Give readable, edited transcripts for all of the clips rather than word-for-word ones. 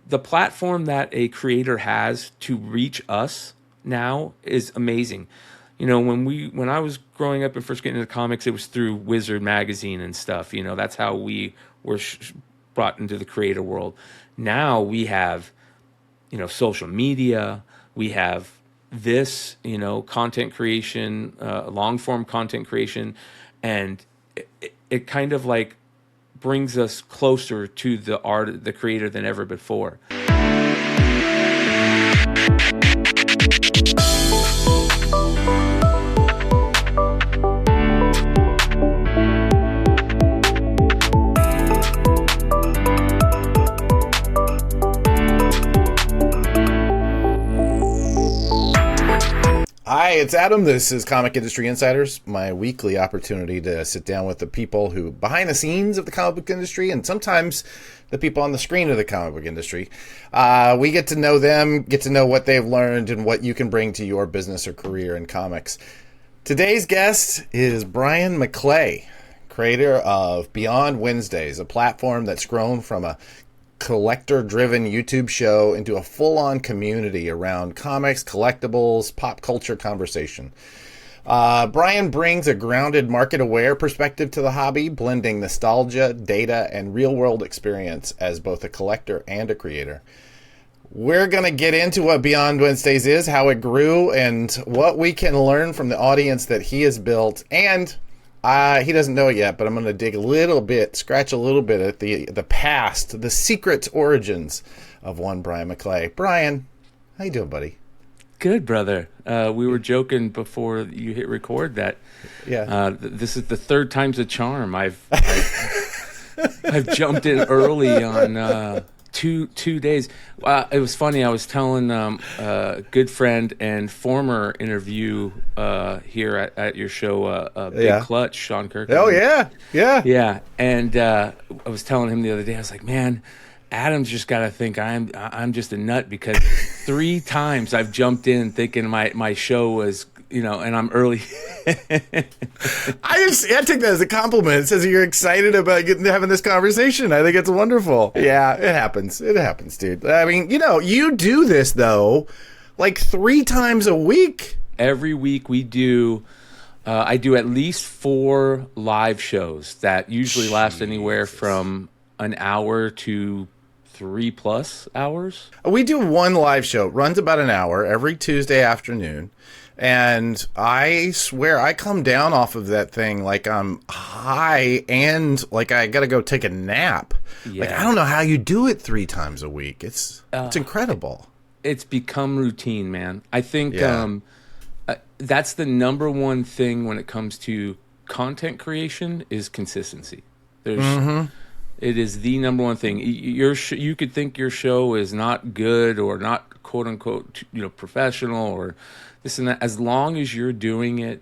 the platform that a creator has to reach us now is amazing. You know, when I was growing up and first getting into comics, it was through Wizard magazine and stuff. You know, that's how we were brought into the creator world. Now we have, you know, social media. We have this, you know, content creation, long form content creation, and it kind of like brings us closer to the creator than ever before. Hi, it's Adam. This is Comic Industry Insiders, my weekly opportunity to sit down with the people who behind the scenes of the comic book industry, and sometimes the people on the screen of the comic book industry. We get to know them, get to know what they've learned, and what you can bring to your business or career in comics. Today's guest is Bryan McClay, creator of Beyond Wednesdays, a platform that's grown from a collector-driven YouTube show into a full-on community around comics, collectibles, pop culture conversation. Bryan brings a grounded, market-aware perspective to the hobby, blending nostalgia, data, and real-world experience as both a collector and a creator. We're going to get into what Beyond Wednesdays is, how it grew, and what we can learn from the audience that he has built. And he doesn't know it yet, but I'm going to dig a little bit, scratch a little bit at the past, the secret origins of one Bryan McClay. Bryan, how you doing, buddy? Good, brother. We were joking before you hit record that this is the third time's a charm. I've jumped in early on two days. It was funny. I was telling a good friend and former interview here at your show, Big Clutch, Sean Kirk. Oh yeah. And I was telling him the other day, I was like, man, Adam's just got to think I'm just a nut, because 3 times I've jumped in thinking my show was, you know, and I'm early. I take that as a compliment. It says you're excited about having this conversation. I think it's wonderful. Yeah, it happens. It happens, dude. I mean, you know, you do this, though, like 3 times a week. Every week we do. I do at least 4 live shows that usually last anywhere from an hour to 3+ hours. We do one live show. It runs about an hour every Tuesday afternoon. And I swear I come down off of that thing like I'm high and like I got to go take a nap. Yeah. Like, I don't know how you do it 3 times a week. It's incredible. It's become routine, man. I think that's the number one thing when it comes to content creation is consistency. It is the number one thing. You could think your show is not good or not quote unquote, you know, professional or this and that. As long as you're doing it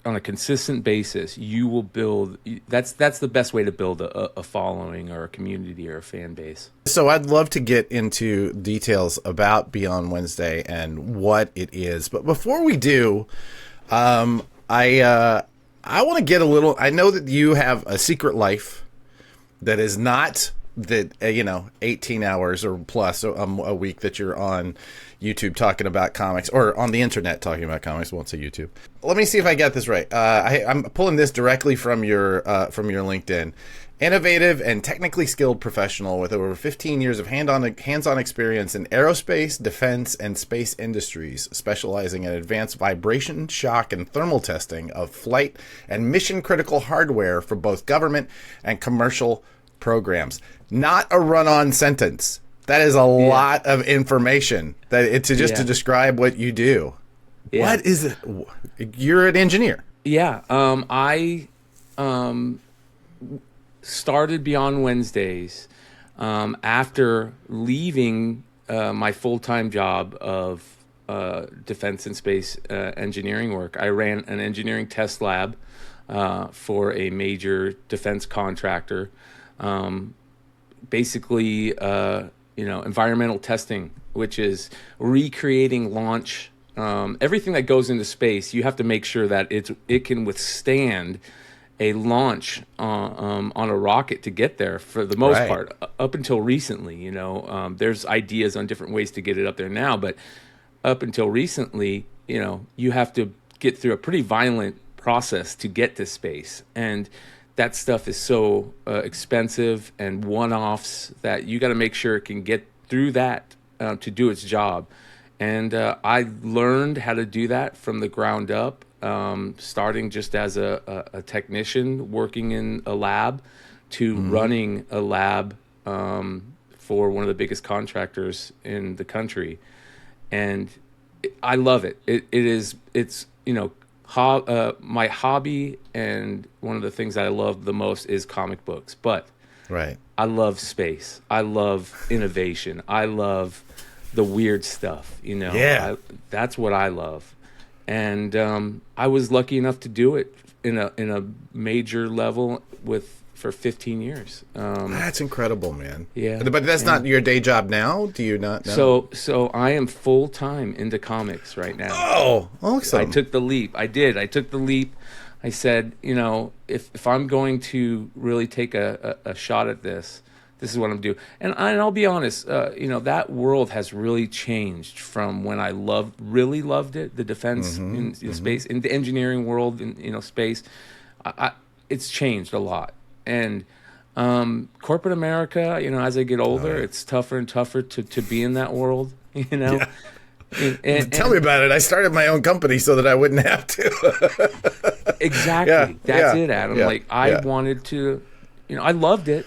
on a consistent basis, you will build. That's the best way to build a following or a community or a fan base. So I'd love to get into details about Beyond Wednesday and what it is. But before we do, I want to get a little. I know that you have a secret life that is not that 18 hours or plus a week that you're on YouTube talking about comics, or on the internet talking about comics. Won't say YouTube. Let me see if I got this right. I'm pulling this directly from your LinkedIn. Innovative and technically skilled professional with over 15 years of hands-on experience in aerospace, defense, and space industries, specializing in advanced vibration, shock, and thermal testing of flight and mission-critical hardware for both government and commercial programs. Not a run-on sentence. That is a lot of information to describe what you do. Yeah. What is it? You're an engineer. Yeah. I started Beyond Wednesdays after leaving my full-time job of defense and space engineering work. I ran an engineering test lab for a major defense contractor. Basically, environmental testing, which is recreating launch. Everything that goes into space, you have to make sure that it can withstand a launch on a rocket to get there for the most Right. part. Up until recently, there's ideas on different ways to get it up there now, but up until recently, you have to get through a pretty violent process to get to space. And that stuff is so expensive and one-offs that you got to make sure it can get through that to do its job. And I learned how to do that from the ground up, starting just as a technician working in a lab to running a lab for one of the biggest contractors in the country. And I love it. It's my hobby, and one of the things that I love the most is comic books. But Right. I love space. I love innovation. I love the weird stuff. Yeah. That's what I love. And I was lucky enough to do it in a major level for 15 years. That's incredible, man. Yeah. But that's not your day job now? Do you not know? So I am full time into comics right now. Oh, awesome. I took the leap. I did. I took the leap. I said, if I'm going to really take a shot at this, this is what I'm doing. And I'll be honest, that world has really changed from when I really loved it, the defense in space, in the engineering world, in space. It's changed a lot. And corporate America, as I get older, it's tougher and tougher to be in that world, Yeah. And Tell me about it. I started my own company so that I wouldn't have to. Exactly. Yeah, That's yeah, it, Adam. yeah, Like I yeah. wanted to, I loved it,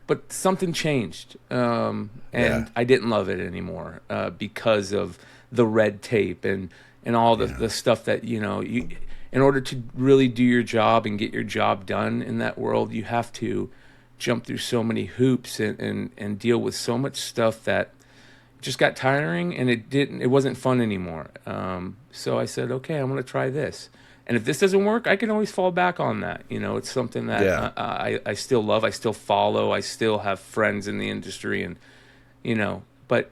but something changed, and Yeah. I didn't love it anymore because of the red tape and all the stuff that you. In order to really do your job and get your job done in that world, you have to jump through so many hoops and deal with so much stuff that just got tiring, and it wasn't fun anymore. So I said, okay, I'm going to try this. And if this doesn't work, I can always fall back on that. It's something that Yeah. I still love. I still follow. I still have friends in the industry, and but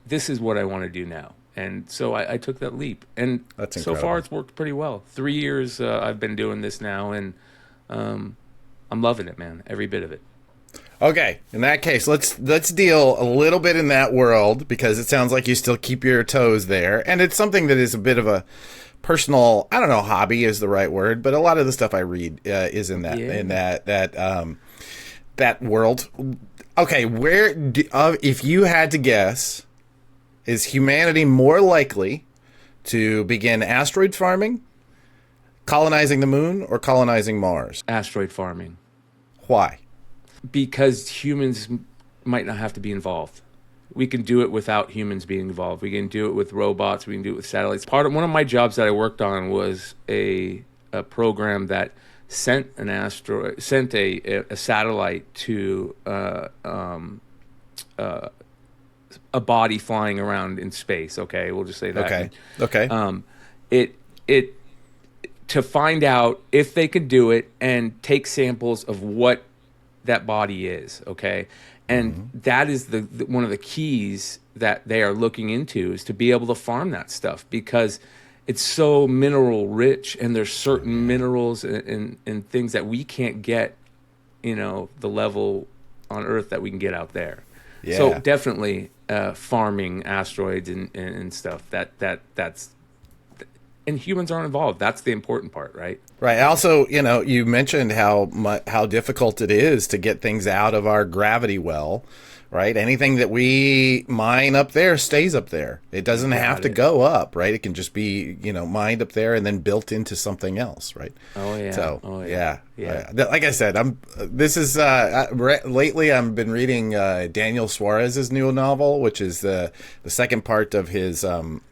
this is what I want to do now. And so I took that leap, and That's so incredible. far it's worked pretty well. 3 years I've been doing this now, and I'm loving it, man. Every bit of it. Okay, in that case, let's deal a little bit in that world, because it sounds like you still keep your toes there, and it's something that is a bit of a personal, I don't know, hobby is the right word, but a lot of the stuff I read is in that Yeah. that world. Okay, if you had to guess, is humanity more likely to begin asteroid farming, colonizing the moon, or colonizing Mars? Asteroid farming. Why? Because humans might not have to be involved. We can do it without humans being involved. We can do it with robots. We can do it with satellites. One of my jobs that I worked on was a program that sent a satellite to a body flying around in space. Okay, we'll just say that. Okay. It to find out if they could do it and take samples of what that body is, okay? And that is the one of the keys that they are looking into, is to be able to farm that stuff, because it's so mineral rich, and there's certain minerals and things that we can't get, the level on Earth that we can get out there. Yeah. So definitely farming asteroids and stuff, that's and humans aren't involved. That's the important part, right? Right. Also, you mentioned how difficult it is to get things out of our gravity well, right? Anything that we mine up there stays up there. It doesn't have to go up, right? It can just be, mined up there and then built into something else, right? Oh yeah. So, Yeah. Like I said, lately I've been reading Daniel Suarez's new novel, which is the second part of his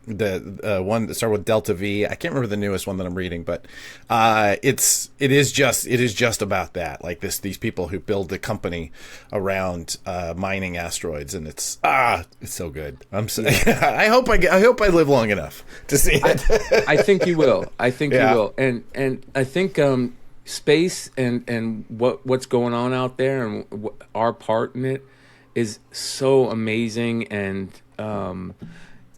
the one that started with Delta V. I can't remember the newest one that I'm reading, but it is just about that. Like these people who build a company around mining asteroids, and it's so good. I hope I live long enough to see it. I think you will. I think Yeah. you will. And I think space and what's going on out there, and our part in it is so amazing. And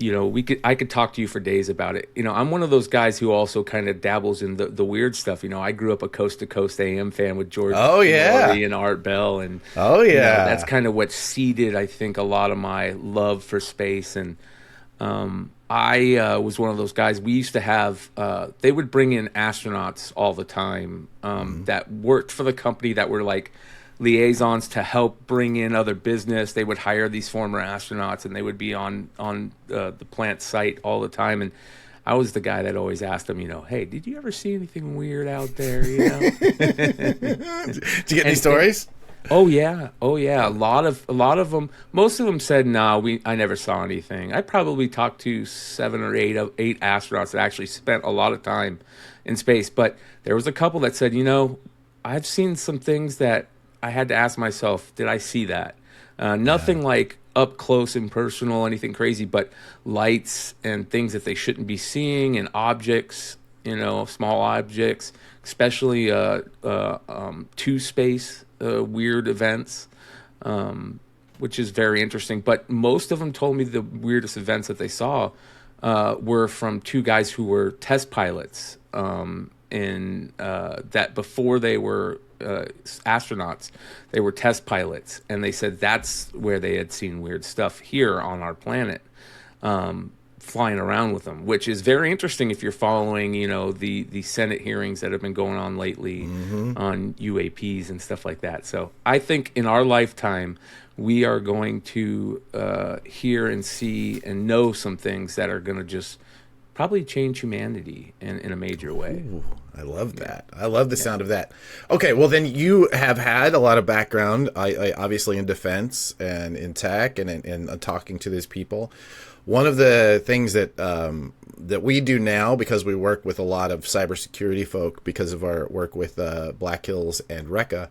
I could talk to you for days about it. I'm one of those guys who also kind of dabbles in the weird stuff. I grew up a Coast to Coast AM fan with George Oh yeah. Norrie and Art Bell, and Oh that's yeah. kind of what seeded, I think, a lot of my love for space. And I was one of those guys. We used to have they would bring in astronauts all the time that worked for the company, that were like liaisons to help bring in other business. They would hire these former astronauts, and they would be on the plant site all the time. And I was the guy that always asked them, hey, did you ever see anything weird out there? Did you get any And stories? oh yeah, oh yeah. A lot of them. Most of them said, "No, I never saw anything." I probably talked to seven or eight astronauts that actually spent a lot of time in space. But there was a couple that said, I've seen some things that I had to ask myself, did I see that? Nothing like up close and personal, anything crazy, but lights and things that they shouldn't be seeing, and objects, small objects, especially to space weird events, which is very interesting. But most of them told me the weirdest events that they saw were from two guys who were test pilots, in that before they were astronauts, they were test pilots, and they said that's where they had seen weird stuff here on our planet, flying around with them, which is very interesting if you're following, the Senate hearings that have been going on lately on UAPs and stuff like that. So I think in our lifetime, we are going to hear and see and know some things that are going to just probably change humanity in a major way. Ooh, I love that. I love the sound of that. Okay, well then you have had a lot of background, I obviously in defense and in tech and in talking to these people. One of the things that that we do now, because we work with a lot of cybersecurity folk because of our work with Black Hills and Recca,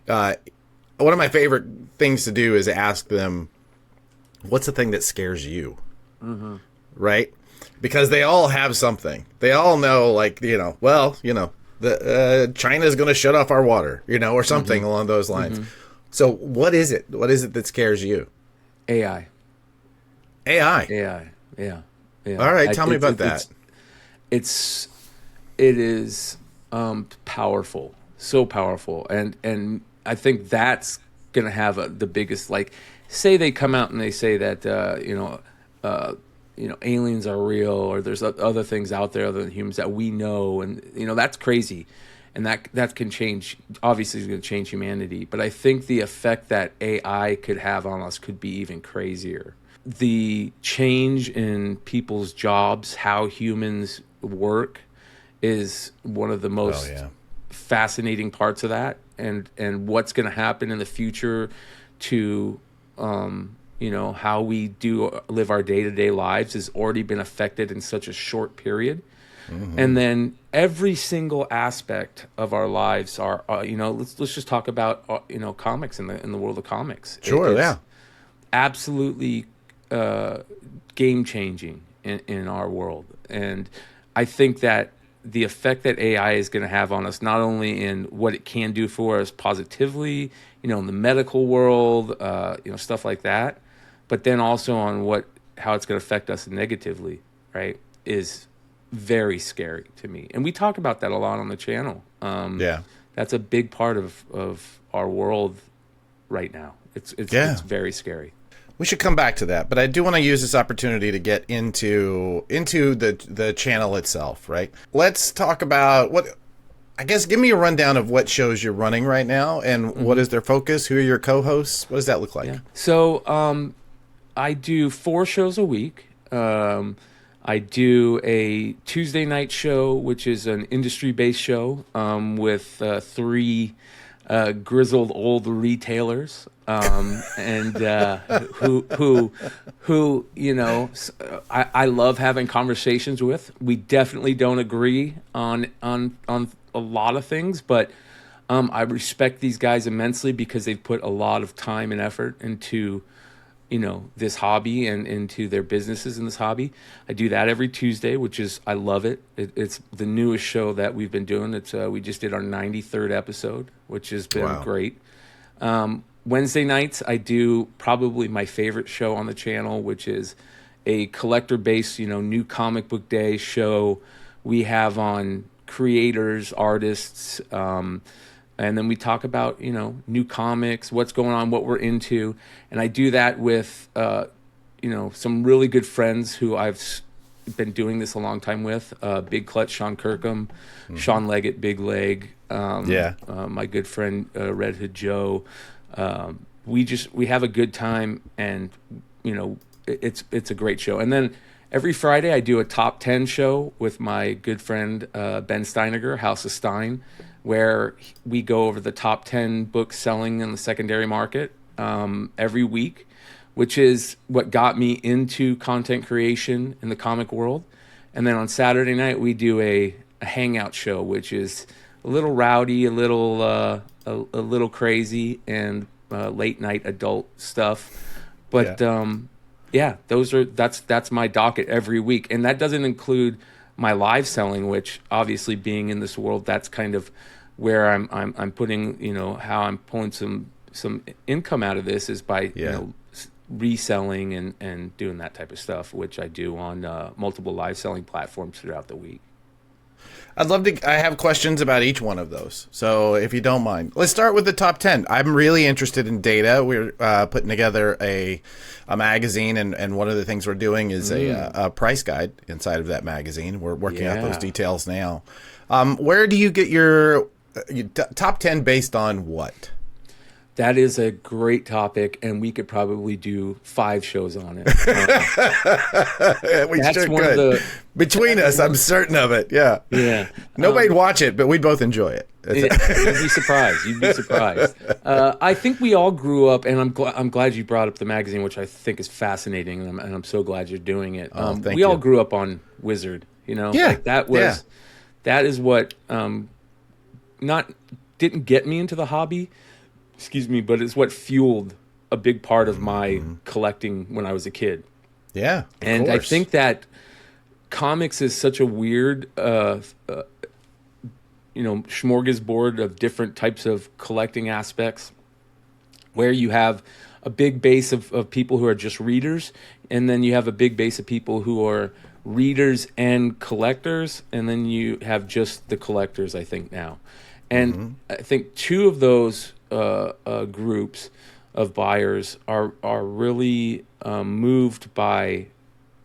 one of my favorite things to do is ask them, what's the thing that scares you? Mm-hmm. Right? Because they all have something. They all know, China's going to shut off our water, or something along those lines. Mm-hmm. So what is it? What is it that scares you? AI. AI. Yeah. All right, tell me about that. It is powerful, so powerful, and I think that's going to have the biggest, say they come out and they say that aliens are real, or there's other things out there other than humans that we know, and that's crazy, and that can change. Obviously, is going to change humanity, but I think the effect that AI could have on us could be even crazier. The change in people's jobs, how humans work, is one of the most fascinating parts of that, and what's going to happen in the future to how we do live our day-to-day lives has already been affected in such a short period. Mm-hmm. And then every single aspect of our lives are, let's just talk about, comics in the world of comics. Sure, it's absolutely game-changing in our world. And I think that the effect that AI is going to have on us, not only in what it can do for us positively, in the medical world, stuff like that, but then also on how it's going to affect us negatively, right, is very scary to me. And we talk about that a lot on the channel. That's a big part of our world right now. It's very scary. We should come back to that, but I do want to use this opportunity to get into the channel itself, right? Let's talk about give me a rundown of what shows you're running right now, and what is their focus? Who are your co-hosts? What does that look like? Yeah. So I do 4 shows a week. I do a Tuesday night show, which is an industry-based show with 3 grizzled old retailers, and who I love having conversations with. We definitely don't agree on a lot of things, but I respect these guys immensely because they've put a lot of time and effort into this hobby and into their businesses in this hobby. I do that every Tuesday, I love it. It's the newest show that we've been doing. We just did our 93rd episode, which has been great. Wednesday nights, I do probably my favorite show on the channel, which is a collector based, new comic book day show. We have on creators, artists, and then we talk about, new comics, what's going on, what we're into. And I do that with, some really good friends who I've been doing this a long time with. Big Clutch, Sean Kirkham, Sean Leggett, Big Leg. My good friend, Red Hood Joe. We have a good time, and, it's a great show. And then every Friday I do a top 10 show with my good friend, Ben Steiniger, House of Stein, where we go over the top 10 books selling in the secondary market every week, which is what got me into content creation in the comic world. And then on Saturday night, we do a hangout show, which is a little rowdy, a little crazy, and late night adult stuff. But that's my docket every week, and that doesn't include my live selling, which obviously being in this world, that's kind of where I'm putting, how I'm pulling some income out of this is by reselling and doing that type of stuff, which I do on multiple live selling platforms throughout the week. I have questions about each one of those. So if you don't mind, let's start with the top 10. I'm really interested in data. We're putting together a magazine, and one of the things we're doing is a price guide inside of that magazine. We're working out those details now. Where do you get your top 10 based on what? That is a great topic, and we could probably do 5 shows on it. We sure could. Between us, I'm certain of it. Yeah. Yeah. Nobody'd watch it, but we'd both enjoy it. You'd be surprised. I think we all grew up, and I'm glad you brought up the magazine, which I think is fascinating, and I'm so glad you're doing it. We all grew up on Wizard, Yeah. Like that is what didn't get me into the hobby. Excuse me, but it's what fueled a big part of my collecting when I was a kid. Yeah, and course. I think that comics is such a weird, smorgasbord of different types of collecting aspects, where you have a big base of people who are just readers, and then you have a big base of people who are readers and collectors, and then you have just the collectors, I think, now. And I think 2 of those groups of buyers are really moved by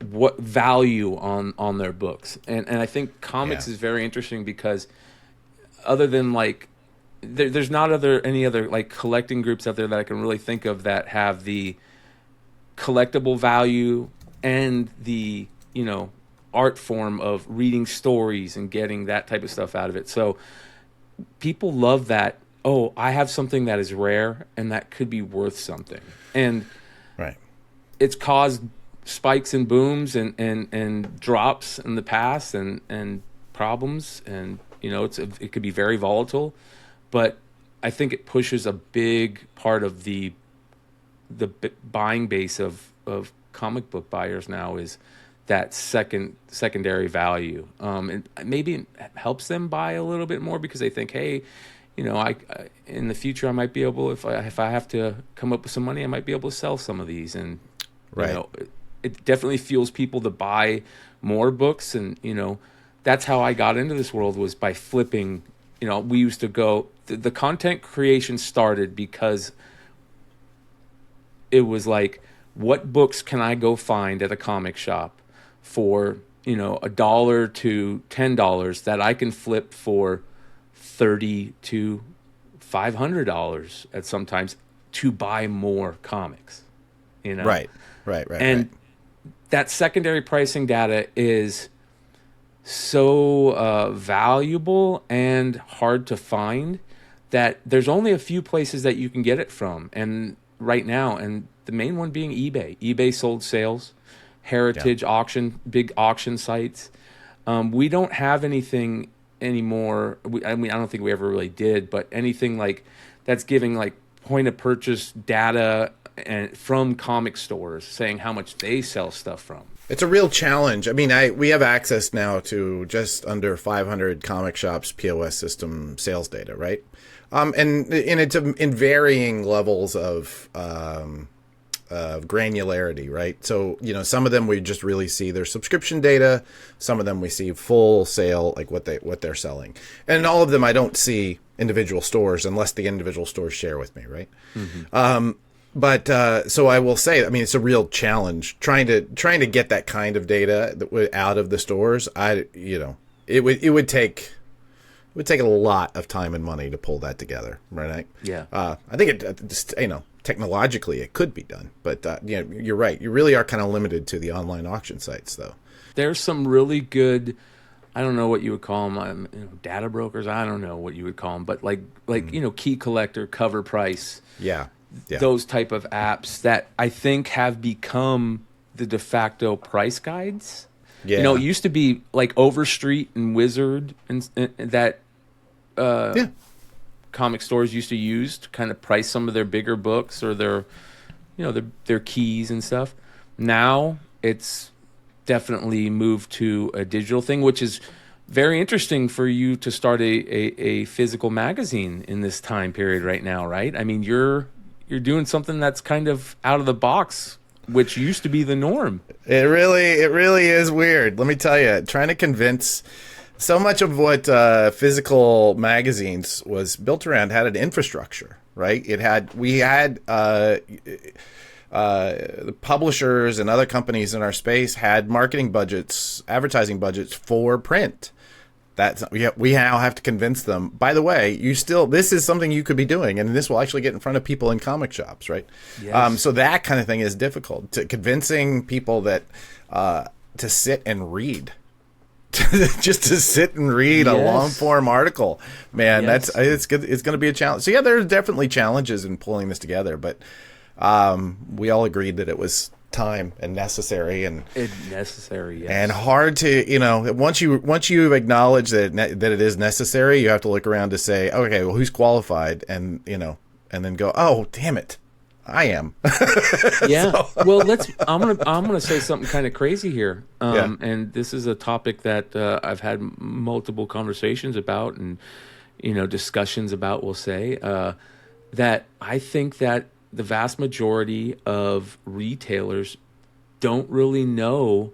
what value on their books, and I think comics is very interesting because other than like there's not any other like collecting groups out there that I can really think of that have the collectible value and the art form of reading stories and getting that type of stuff out of it. So people love that. Oh, I have something that is rare and that could be worth something. And it's caused spikes and booms and drops in the past and problems. And, it could be very volatile. But I think it pushes a big part of the buying base of comic book buyers now is that secondary value. And maybe it helps them buy a little bit more because they think, hey, I in the future I might be able, if I have to come up with some money, I might be able to sell some of these, and it definitely fuels people to buy more books, and that's how I got into this world, was by flipping. We used to go. The content creation started because it was like, what books can I go find at a comic shop for $1 to $10 that I can flip for $30 to $500 at sometimes to buy more comics, Right. And that secondary pricing data is so valuable and hard to find that there's only a few places that you can get it from, and right now, and the main one being eBay. eBay sold sales, Heritage auction, big auction sites. We don't have anything anymore. I don't think we ever really did, but anything like that's giving like point of purchase data and from comic stores saying how much they sell stuff from. It's a real challenge. I mean, we have access now to just under 500 comic shops POS system sales data, right? And it's in varying levels of granularity, right? So, some of them we just really see their subscription data. Some of them we see full sale, like what they're selling. And in all of them, I don't see individual stores unless the individual stores share with me, right? But so I will say, I mean, it's a real challenge trying to get that kind of data out of the stores. It would take a lot of time and money to pull that together, right? Yeah. I think technologically it could be done, but you're right. You really are kind of limited to the online auction sites, though. There's some really good, I don't know what you would call them, data brokers. I don't know what you would call them, but like Key Collector, Cover Price. Yeah. Those type of apps that I think have become the de facto price guides. Yeah. It used to be like Overstreet and Wizard and that comic stores used to use to kind of price some of their bigger books or their keys and stuff. Now it's definitely moved to a digital thing, which is very interesting for you to start a physical magazine in this time period right now, right? I mean, you're doing something that's kind of out of the box, which used to be the norm. It really is weird. Let me tell you, trying to convince so much of what physical magazines was built around had an infrastructure, right? We had the publishers and other companies in our space had marketing budgets, advertising budgets for print. We now have to convince them. By the way, this is something you could be doing, and this will actually get in front of people in comic shops, right? Yes. So that kind of thing is difficult. Convincing people that to sit and read, just to sit and read a long form article, man. Yes. It's good. It's going to be a challenge. So yeah, there's definitely challenges in pulling this together, but we all agreed that it was time and necessary and hard to once you acknowledge that it is necessary, you have to look around to say, okay, well, who's qualified, and then go, oh, damn it, I am. Yeah. So. Well, I'm gonna say something kind of crazy here, and this is a topic that I've had multiple conversations about and discussions about. We'll say that I think that the vast majority of retailers don't really know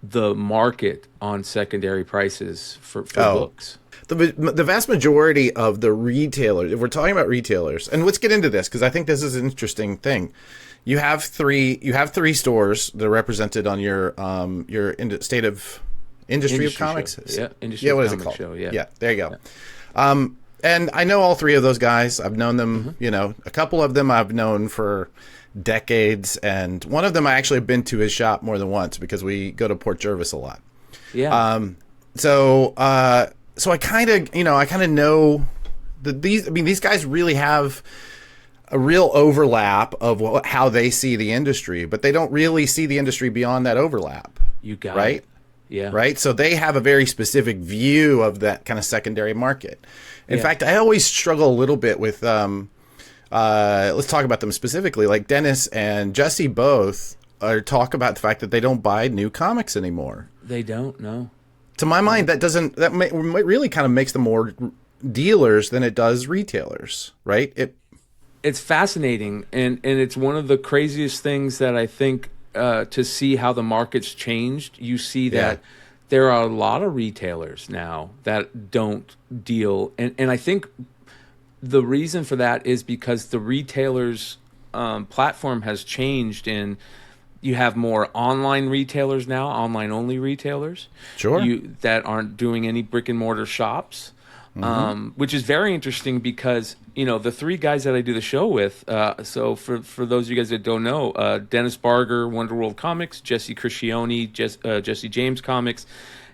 the market on secondary prices for books. The vast majority of the retailers, if we're talking about retailers, and let's get into this because I think this is an interesting thing. You have three stores that are represented on your state of industry of comics. Show. Yeah, industry. What of is it called? Show, yeah. Yeah, there you go. Yeah. And I know all three of those guys. I've known them, a couple of them I've known for decades. And one of them I actually have been to his shop more than once because we go to Port Jervis a lot. Yeah. So I kind of know that these guys really have a real overlap of how they see the industry, but they don't really see the industry beyond that overlap. You got right? It. Yeah. Right. So they have a very specific view of that kind of secondary market. In fact, I always struggle a little bit with, let's talk about them specifically. Like Dennis and Jesse both talk about the fact that they don't buy new comics anymore. They don't, no. To my mind, that really kind of makes them more dealers than it does retailers, right? It's fascinating, and it's one of the craziest things that I think to see how the market's changed. You see that there are a lot of retailers now that don't deal, and I think the reason for that is because the retailers' platform has changed, and you have more online retailers now, online-only retailers, that aren't doing any brick-and-mortar shops, which is very interesting because, the three guys that I do the show with, so for those of you guys that don't know, Dennis Barger, Wonderworld Comics, Jesse Criscione, Jesse James Comics,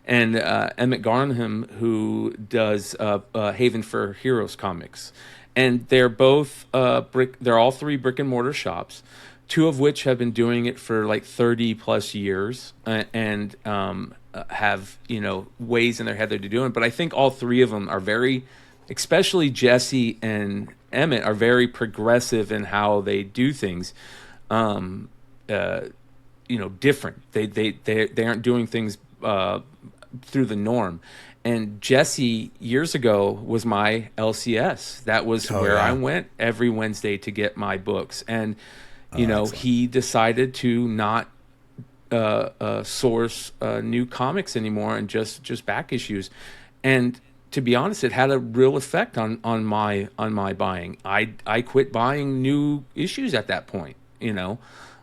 and Emmett Garnham, who does Haven for Heroes Comics. And they're both they're all three brick-and-mortar shops, two of which have been doing it for like 30 plus years and have, ways in their head they're doing it. But I think all three of them are especially Jesse and Emmett, are very progressive in how they do things, different. They aren't doing things through the norm. And Jesse, years ago, was my LCS. That was where I went every Wednesday to get my books. And Excellent. He decided to not source new comics anymore and just back issues. And to be honest, it had a real effect on my buying. I quit buying new issues at that point. Yeah.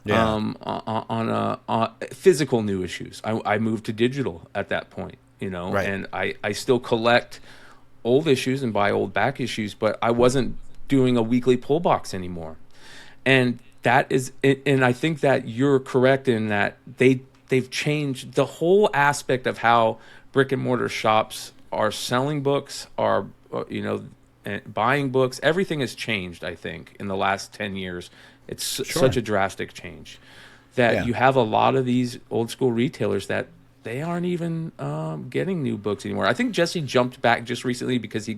On physical new issues. I moved to digital at that point. Right. And I still collect old issues and buy old back issues, but I wasn't doing a weekly pull box anymore. And I think that you're correct in that they've changed the whole aspect of how brick and mortar shops are selling books, are buying books. Everything has changed, I think, in the last 10 years. It's such a drastic change that you have a lot of these old school retailers that they aren't even getting new books anymore. I think Jesse jumped back just recently because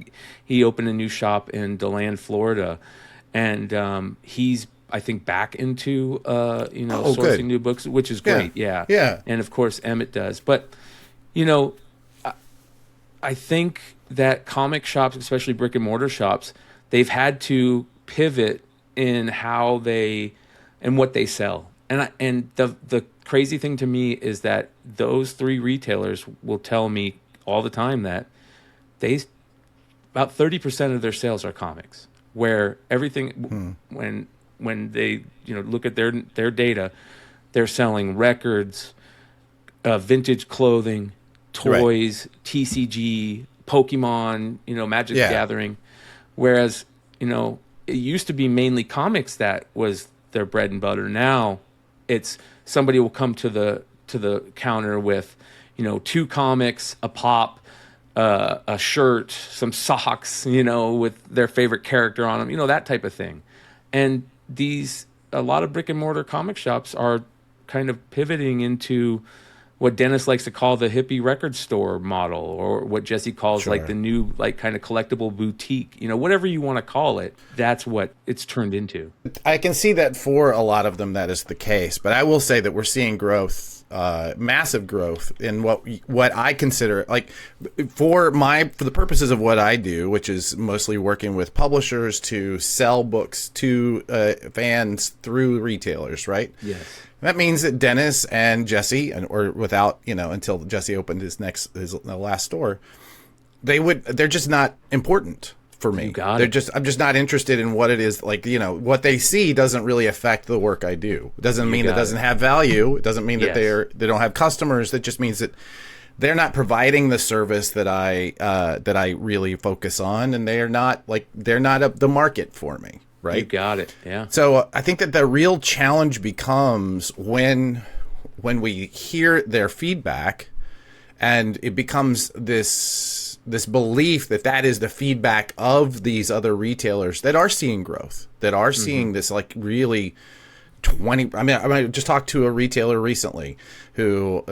he opened a new shop in DeLand, Florida, and he's, I think, back into sourcing good. new books, which is great. Yeah. Yeah. And of course Emmett does. But I think that comic shops, especially brick and mortar shops, they've had to pivot in how they and what they sell. And the crazy thing to me is that those three retailers will tell me all the time that about 30% of their sales are comics, where everything when they look at their data, they're selling records, vintage clothing, toys, right, TCG, Pokemon, Magic the Gathering, whereas it used to be mainly comics that was their bread and butter. Now it's somebody will come to the counter with 2 comics, a pop, a shirt, some socks, with their favorite character on them, that type of thing. And a lot of brick and mortar comic shops are kind of pivoting into what Dennis likes to call the hippie record store model, or what Jesse calls like the new, like, kind of collectible boutique, whatever you want to call it. That's what it's turned into. I can see that for a lot of them that is the case, but I will say that we're seeing growth, massive growth in what I consider, like, for the purposes of what I do, which is mostly working with publishers to sell books to fans through retailers, right? Yes. That means that Dennis and Jesse, or without, until Jesse opened his last store, they're just not important for me. I'm just not interested in what it is. Like, what they see doesn't really affect the work I do. It doesn't mean it doesn't have value. It doesn't mean that they don't have customers. That just means that they're not providing the service that I really focus on, and they're not the market for me. Right? You got it. Yeah. So I think that the real challenge becomes when we hear their feedback, and it becomes this belief that is the feedback of these other retailers that are seeing growth, that are seeing this, like, really 20. I just talked to a retailer recently who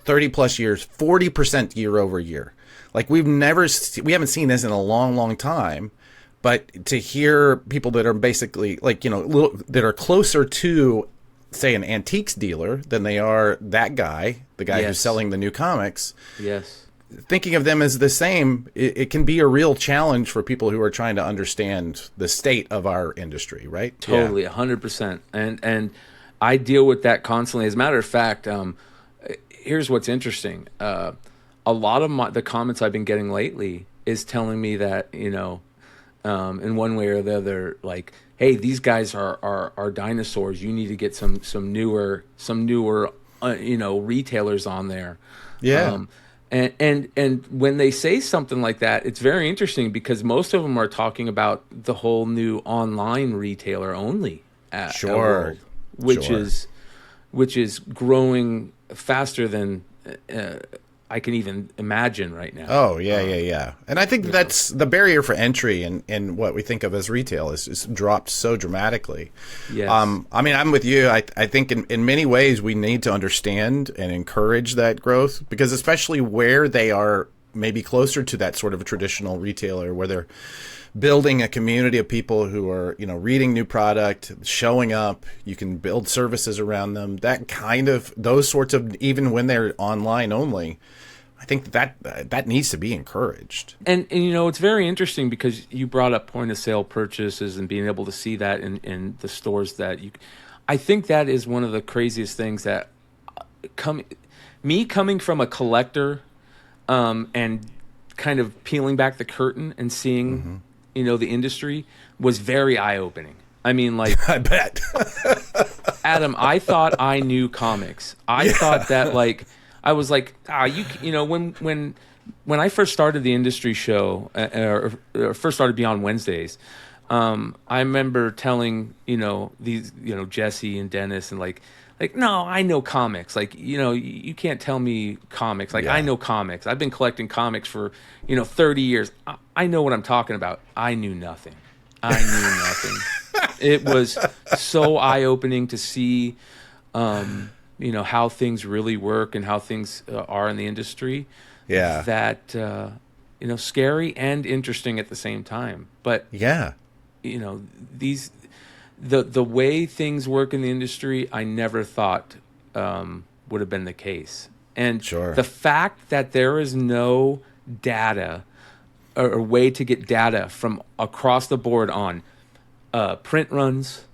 30 plus years, 40% year over year. Like, we haven't seen this in a long, long time. But to hear people that are basically, like, that are closer to, say, an antiques dealer than they are that guy, the guy who's selling the new comics. Yes. Thinking of them as the same, it can be a real challenge for people who are trying to understand the state of our industry, right? Totally, 100%. And I deal with that constantly. As a matter of fact, here's what's interesting. A lot of the comments I've been getting lately is telling me that, in one way or the other, like, hey, these guys are dinosaurs. You need to get some newer retailers on there. Yeah. And when they say something like that, it's very interesting because most of them are talking about the whole new online retailer only world, which is growing faster than I can even imagine right now. Oh, yeah. And I think that's the barrier for entry in what we think of as retail is dropped so dramatically. Yes. I'm with you. I think in many ways we need to understand and encourage that growth, because especially where they are maybe closer to that sort of a traditional retailer, where they're building a community of people who are, reading new product, showing up, you can build services around them, those sorts of, even when they're online only, I think that needs to be encouraged. And it's very interesting because you brought up point of sale purchases and being able to see that in the stores that I think that is one of the craziest things that come me coming from a collector, and kind of peeling back the curtain and seeing, the industry was very eye opening. I mean, like, I bet. Adam, I thought I knew comics. I thought that, like, I was like, when I first started the industry show, or first started Beyond Wednesdays, I remember telling, these, Jesse and Dennis, and like, no, I know comics. Like, you can't tell me comics. Like, I know comics. I've been collecting comics for, 30 years. I know what I'm talking about. I knew nothing. I knew nothing. It was so eye-opening to see, how things really work and how things are in the industry. Yeah. That, scary and interesting at the same time. But, Yeah. The way things work in the industry, I never thought would have been the case. And Sure. the fact that there is no data or way to get data from across the board on print runs,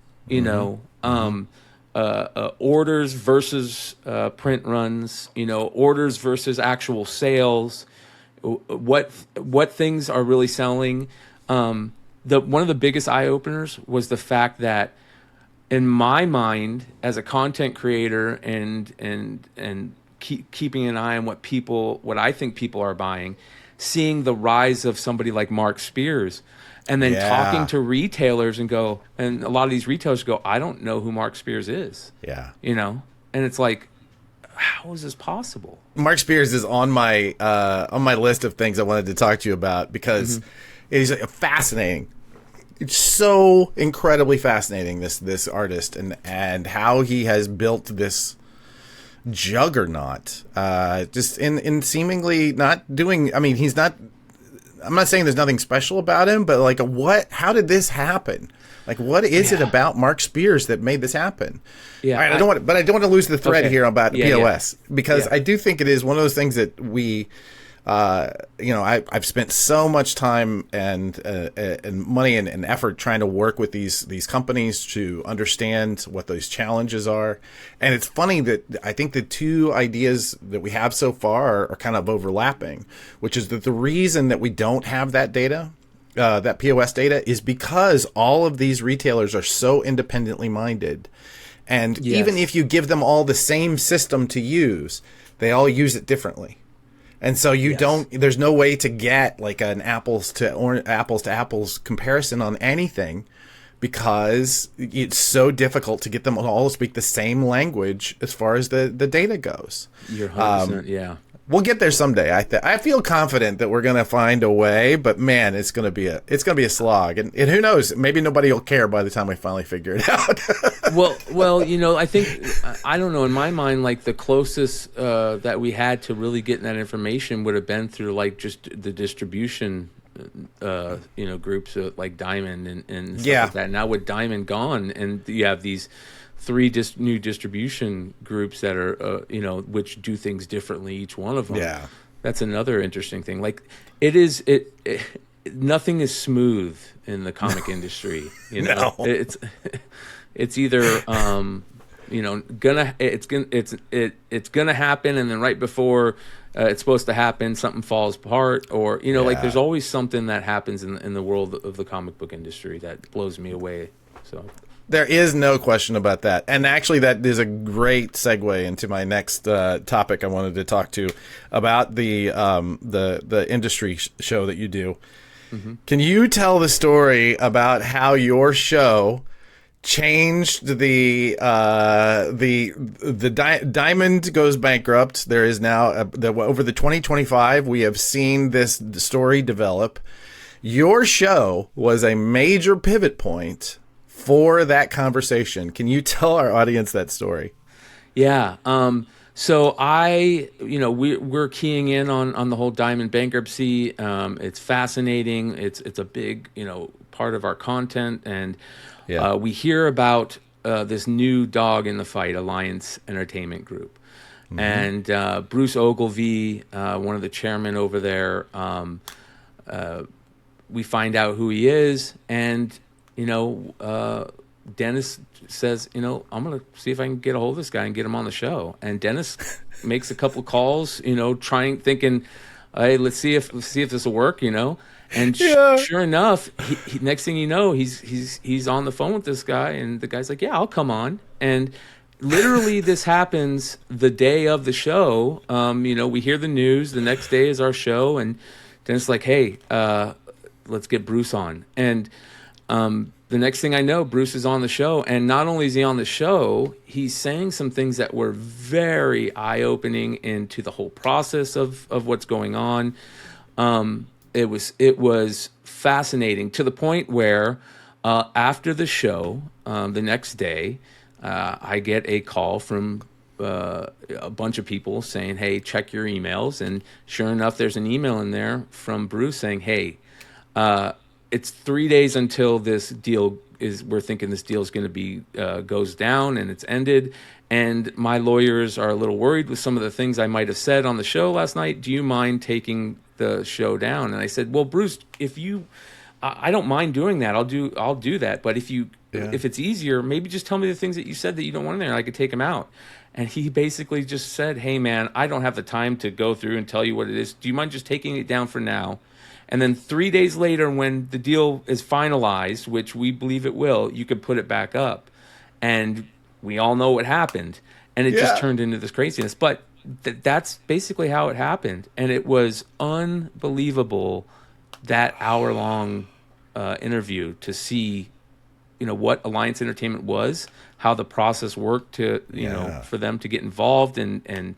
orders versus print runs, orders versus actual sales, what things are really selling. One of the biggest eye openers was the fact that, in my mind, as a content creator and keeping an eye on what I think people are buying, seeing the rise of somebody like Mark Spears, and then talking to retailers and a lot of these retailers go, I don't know who Mark Spears is. Yeah. And it's like, how is this possible? Mark Spears is on my list of things I wanted to talk to you about, because he's fascinating. It's so incredibly fascinating, this artist, and how he has built this juggernaut, just in seemingly not doing. I mean, he's not. I'm not saying there's nothing special about him, but like, how did this happen? Like, what is it about Mark Spears that made this happen? Yeah, all right, I don't want to lose the thread here about POS, because I do think it is one of those things that we, I've spent so much time and money and effort trying to work with these companies to understand what those challenges are. And it's funny that I think the two ideas that we have so far are kind of overlapping, which is that the reason that we don't have that data, that POS data, is because all of these retailers are so independently minded. And even if you give them all the same system to use, they all use it differently. And so there's no way to get like an apples to apples comparison on anything, because it's so difficult to get them all to speak the same language as far as the data goes. You're 100%, We'll get there someday. I feel confident that we're going to find a way, but man, it's going to be a slog, and who knows? Maybe nobody will care by the time we finally figure it out. well, I think, I don't know. In my mind, like, the closest that we had to really getting that information would have been through like just the distribution, groups like Diamond and stuff like that. Now with Diamond gone, and you have these three new distribution groups that are, which do things differently, each one of them. Yeah. That's another interesting thing. Like, nothing is smooth in the comic industry. No. It's either, it's gonna happen, and then right before it's supposed to happen, something falls apart, or, like, there's always something that happens in the world of the comic book industry that blows me away. So. There is no question about that. And actually, that is a great segue into my next topic I wanted to talk to about the industry show that you do. Mm-hmm. Can you tell the story about how your show changed the Diamond goes bankrupt? There is now over the 2025, we have seen this story develop. Your show was a major pivot point for that conversation. Can you tell our audience that story? Yeah. So we're keying in on the whole Diamond bankruptcy. It's fascinating. It's a big, part of our content. And we hear about this new dog in the fight, Alliance Entertainment Group. Mm-hmm. And Bruce Ogilvie, one of the chairmen over there, we find out who he is, and Dennis says, I'm going to see if I can get a hold of this guy and get him on the show. And Dennis makes a couple calls, thinking, hey, let's see if this will work, And Yeah. sure enough, next thing you know, he's on the phone with this guy, and the guy's like, "Yeah, I'll come on." And literally, this happens the day of the show. We hear the news. The next day is our show, and Dennis is like, "Hey, let's get Bruce on." And the next thing I know, Bruce is on the show, and not only is he on the show, he's saying some things that were very eye-opening into the whole process of what's going on. It was fascinating to the point where after the show, the next day, I get a call from a bunch of people saying, "Hey, check your emails." And sure enough, there's an email in there from Bruce saying, "Hey, it's 3 days until this deal we're thinking this deal is going to be goes down and it's ended. And my lawyers are a little worried with some of the things I might have said on the show last night. Do you mind taking the show down?" And I said, "Well, Bruce, I don't mind doing that. I'll do that. But if it's easier, maybe just tell me the things that you said that you don't want in there, and I could take them out." And he basically just said, "Hey, man, I don't have the time to go through and tell you what it is. Do you mind just taking it down for now? And then 3 days later, when the deal is finalized, which we believe it will, you can put it back up." And we all know what happened. And it just turned into this craziness. But that's basically how it happened. And it was unbelievable, that hour-long interview, to see, what Alliance Entertainment was, how the process worked to, for them to get involved. And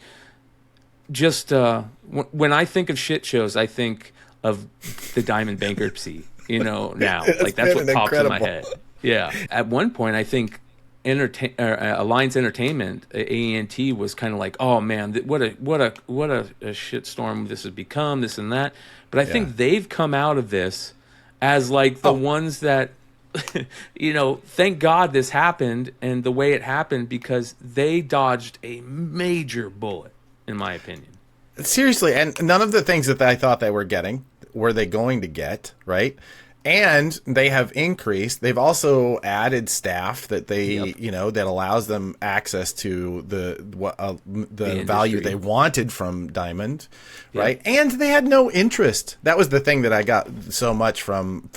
just when I think of shit shows, I think of the Diamond bankruptcy, now. Like, that's what pops in my head. Yeah. At one point, I think Alliance Entertainment, AENT, was kind of like, "Oh man, what a shitstorm this has become, this and that." But I think they've come out of this as like the ones that, thank God this happened and the way it happened, because they dodged a major bullet, in my opinion. Seriously, and none of the things that I thought they were getting were they going to get, right? And they have increased. They've also added staff that that allows them access to the value they wanted from Diamond, right? And they had no interest. That was the thing that I got so much from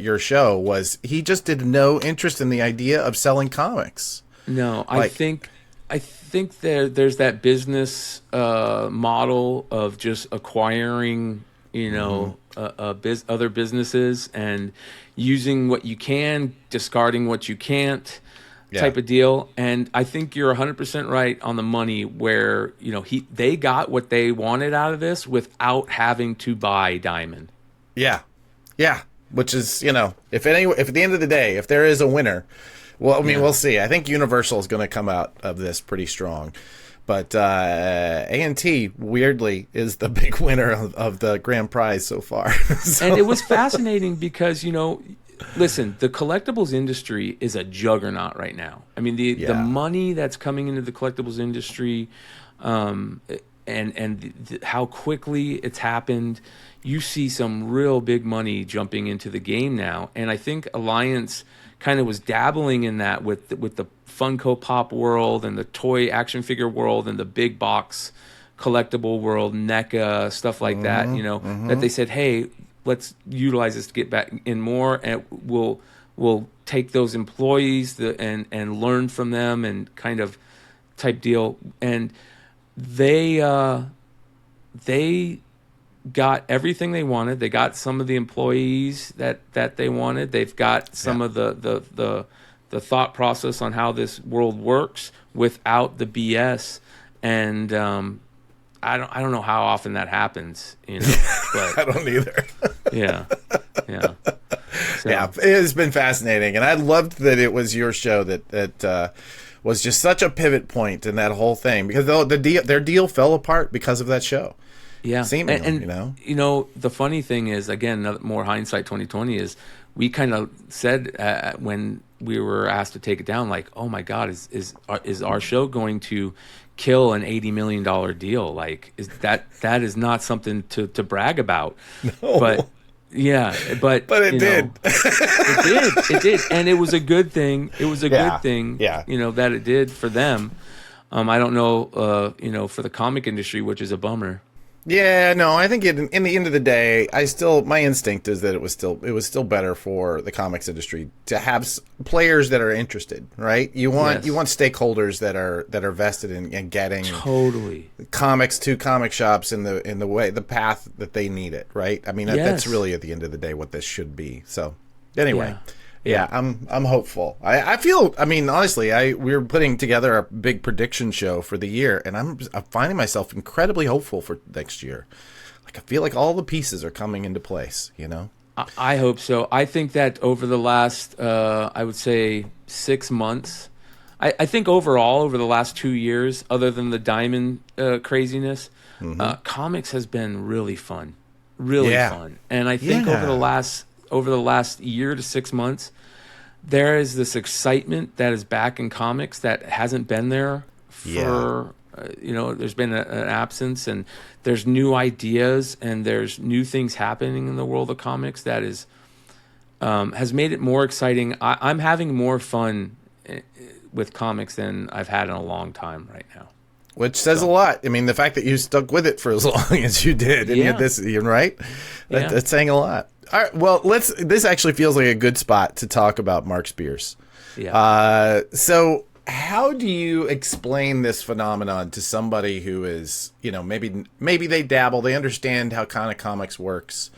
your show, was he just did no interest in the idea of selling comics. No, I think there's that business model of just acquiring, other businesses and using what you can, discarding what you can't, type of deal. And I think you're 100% right on the money, where they got what they wanted out of this without having to buy Diamond. Yeah, which is, if at the end of the day, if there is a winner. Well, I mean, we'll see. I think Universal is going to come out of this pretty strong. But A&T, weirdly, is the big winner of the grand prize so far. And it was fascinating because, listen, the collectibles industry is a juggernaut right now. I mean, the money that's coming into the collectibles industry, and how quickly it's happened, you see some real big money jumping into the game now. And I think Alliance kind of was dabbling in that with the Funko Pop world and the toy action figure world and the big box collectible world, NECA, stuff like that, that they said, "Hey, let's utilize this to get back in more, and we'll take those employees and learn from them," and kind of type deal. And they got everything they wanted. They got some of the employees that they wanted. They've got some of the thought process on how this world works without the BS. And I don't know how often that happens, but I don't either. yeah. So. Yeah, it has been fascinating, and I loved that it was your show that was just such a pivot point in that whole thing, because their deal fell apart because of that show. Yeah, seemingly, the funny thing is, again, more hindsight 2020, is we kind of said when we were asked to take it down, like, "Oh my God, is our show going to kill an $80 million deal? Like, is that is not something to brag about." No. But Yeah, but But it did. it did, and it was a good thing. It was a good Yeah. thing, Yeah. that it did for them. I don't know, for the comic industry, which is a bummer. Yeah, no, I think in the end of the day, my instinct is that it was still better for the comics industry to have players that are interested, right? You Yes, want stakeholders that are vested in getting totally. comics to comic shops in the way the path that they need it, right? I mean that's Yes, really at the end of the day what this should be. So anyway, yeah, yeah, yeah. I'm hopeful. I feel, I mean, honestly, we're putting together a big prediction show for the year, and I'm finding myself incredibly hopeful for next year. Like I feel like all the pieces are coming into place, you know? I hope so. I think that over the last, I would say, 6 months, I think overall over the last 2 years, other than the diamond craziness, comics has been really Yeah. fun. And I think Yeah. over the last year to 6 months, there is this excitement that is back in comics that hasn't been there Yeah. for there's been an absence, and there's new ideas and there's new things happening in the world of comics that is has made it more exciting. I'm having more fun with comics than I've had in a long time right now. Which says a So lot. I mean, the fact that you stuck with it for as long as you did, and yeah, you're right, yeah, that's saying a lot. All right, well, this actually feels like a good spot to talk about Mark Spears. yeah. So how do you explain this phenomenon to somebody who is, maybe they dabble, they understand how kind of comics works.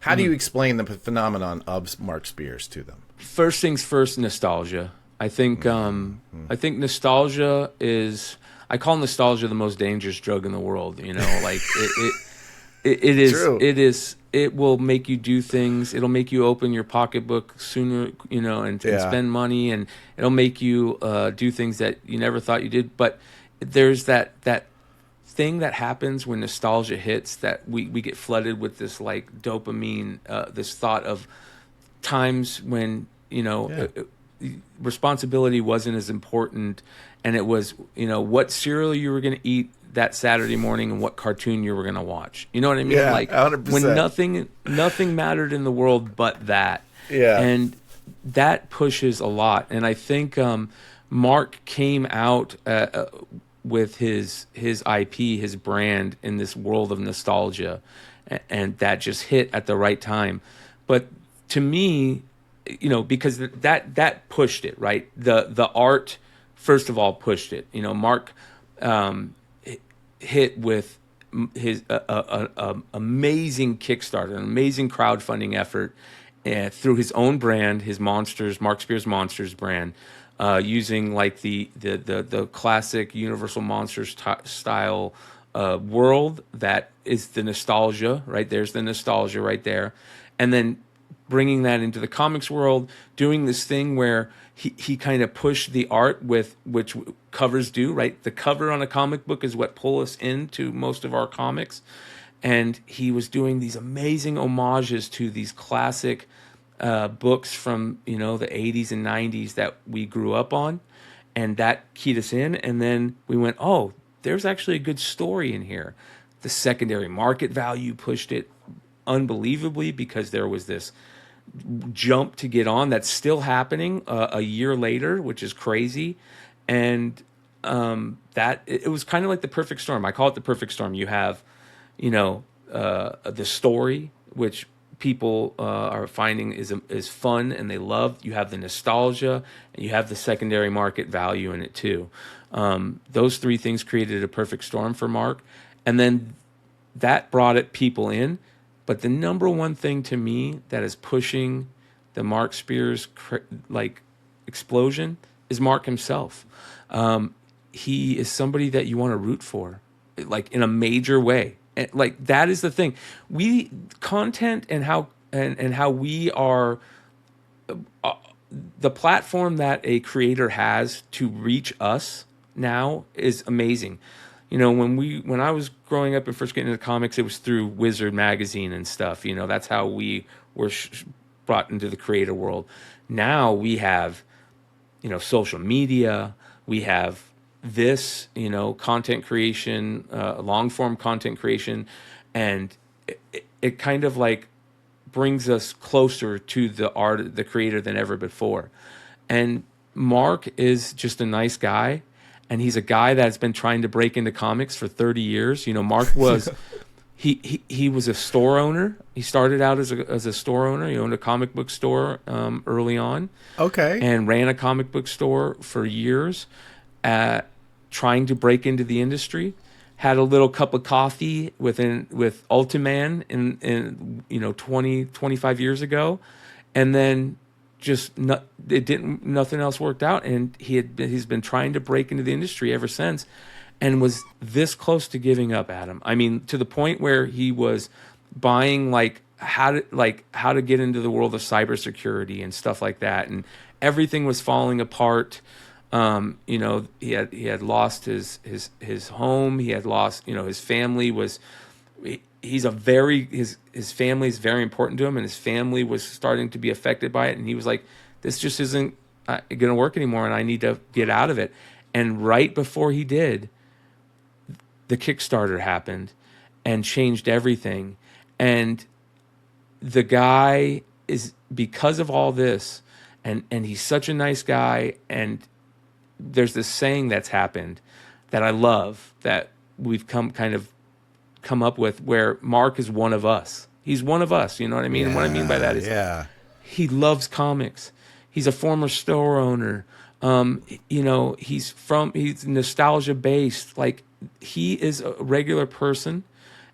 How do you explain the phenomenon of Mark Spears to them? First things first, nostalgia. I think nostalgia is. I call nostalgia the most dangerous drug in the world. Like it is. True. It is. It will make you do things. It'll make you open your pocketbook sooner. And Yeah. spend money, and it'll make you do things that you never thought you did. But there's that thing that happens when nostalgia hits, that we get flooded with this like dopamine, this thought of times when Yeah. responsibility wasn't as important, and it was what cereal you were going to eat that Saturday morning and what cartoon you were going to watch. You know what I mean? Yeah. Like when 100%. nothing mattered in the world but that. Yeah. And that pushes a lot. And I think Mark came out with his IP, his brand, in this world of nostalgia, and that just hit at the right time. But to me, because that pushed it, right. The art, first of all, pushed it. Mark hit with his amazing Kickstarter, an amazing crowdfunding effort, through his own brand, his Monsters, Mark Spears Monsters brand, using like the classic Universal Monsters style world that is the nostalgia, right? There's the nostalgia right there, and then bringing that into the comics world, doing this thing where he kind of pushed the art with which covers do, right? The cover on a comic book is what pull us into most of our comics. And he was doing these amazing homages to these classic books from, the 80s and 90s that we grew up on. And that keyed us in. And then we went, oh, there's actually a good story in here. The secondary market value pushed it unbelievably, because there was this jump to get on that's still happening a year later, which is crazy. And that it was kind of like the perfect storm. I call it the perfect storm. You have, the story, which people are finding is fun and they love. You have the nostalgia, and you have the secondary market value in it too. Those three things created a perfect storm for Mark, and then that brought it people in. But the number one thing to me that is pushing the Mark Spears explosion is Mark himself. He is somebody that you want to root for, like in a major way. And, like, that is the thing. We content and how we are, the platform that a creator has to reach us now is amazing. When I was growing up and first getting into comics, it was through Wizard magazine and stuff. That's how we were brought into the creator world. Now we have, social media. We have this, content creation, long form content creation, and it kind of like brings us closer to the creator than ever before. And Mark is just a nice guy, and he's a guy that's been trying to break into comics for 30 years. You know, Mark was he was a store owner. He started out as a store owner. He owned a comic book store early on. Okay. And ran a comic book store for years, trying to break into the industry. Had a little cup of coffee with Ultiman in 25 years ago, and then nothing else worked out, and he's been trying to break into the industry ever since, and was this close to giving up, Adam. I mean, to the point where he was buying how to get into the world of cybersecurity and stuff like that, and everything was falling apart. He had lost his home. He had lost, his family was. His family is very important to him, and his family was starting to be affected by it. And he was like, "This just isn't going to work anymore, and I need to get out of it." And right before he did, the Kickstarter happened and changed everything. And the guy is, because of all this, and he's such a nice guy, and there's this saying that's happened that I love, that we've come up with, where Mark is one of us. He's one of us, you know what I mean? Yeah, and what I mean by that is he loves comics. He's a former store owner. He's nostalgia based. Like, he is a regular person,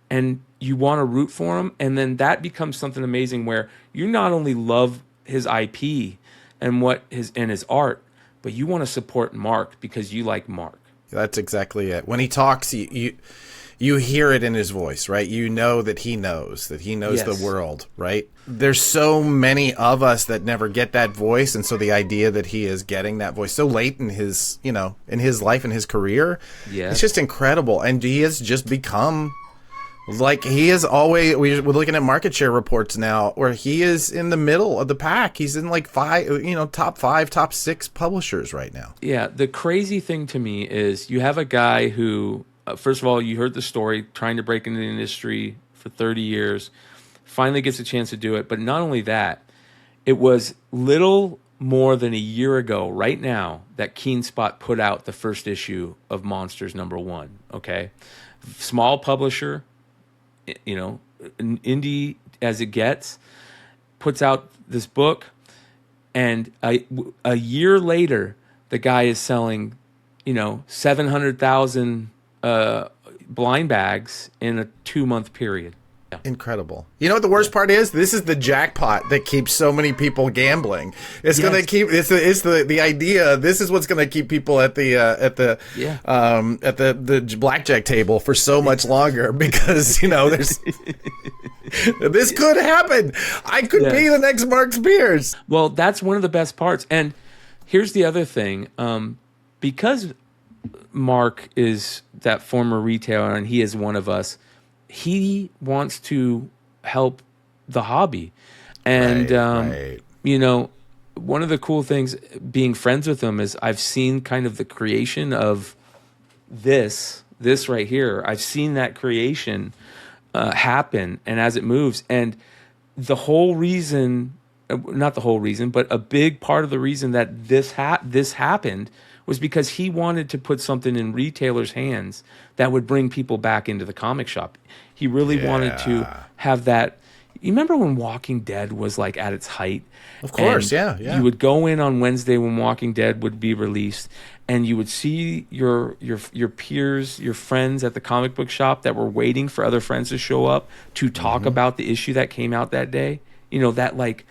and you want to root for him. And then that becomes something amazing where you not only love his IP and his art, but you want to support Mark because you like Mark. That's exactly it. When he talks, you hear it in his voice, right? You know that he knows yes. The world, right? There's so many of us that never get that voice, and so the idea that he is getting that voice so late in his, in his life and his career, yes. It's just incredible. And he has just become, like, he is always, we're looking at market share reports now where he is in the middle of the pack. He's in like top 5, top 6 publishers right now. Yeah. The crazy thing to me is you have a guy who, first of all, you heard the story, trying to break into the industry for 30 years, finally gets a chance to do it. But not only that, it was little more than a year ago right now that KeenSpot put out the first issue of Monsters #1. Okay. Small publisher, indie as it gets, puts out this book, and a year later, the guy is selling, 700,000 blind bags in a 2-month period. Yeah. Incredible. You know what the worst part is? This is the jackpot that keeps so many people gambling. It's yes. going to keep. It's the idea. This is what's going to keep people at the blackjack table for so much longer, because there's this could happen. I could be the next Mark Spears. Well, that's one of the best parts. And here's the other thing. Because Mark is that former retailer and he is one of us, he wants to help the hobby. And, right. One of the cool things being friends with him is I've seen kind of the creation of this right here. I've seen that creation happen, and as it moves. And the whole reason, not the whole reason, but a big part of the reason that this happened was because he wanted to put something in retailers' hands that would bring people back into the comic shop. He really wanted to have that. You remember when Walking Dead was like at its height? Of course, yeah. You would go in on Wednesday when Walking Dead would be released, and you would see your peers, your friends at the comic book shop that were waiting for other friends to show up to talk about the issue that came out that day. That like,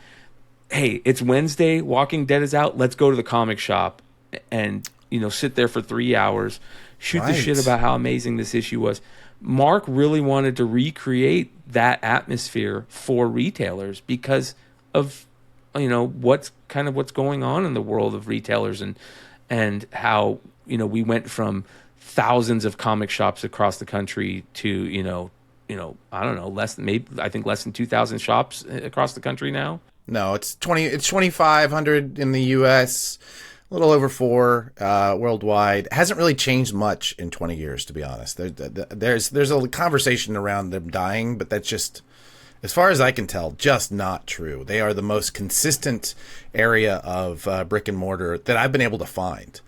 hey, it's Wednesday, Walking Dead is out, let's go to the comic shop and sit there for 3 hours, shoot the shit about how amazing this issue was. Mark really wanted to recreate that atmosphere for retailers because of what's going on in the world of retailers, and how we went from thousands of comic shops across the country to I don't know, less than 2,000 shops across the country now. No, it's 2,500 in the US. A little over 4 worldwide. It hasn't really changed much in 20 years, to be honest. There's a conversation around them dying, but that's just as far as I can tell, just not true. They are the most consistent area of brick and mortar that I've been able to find.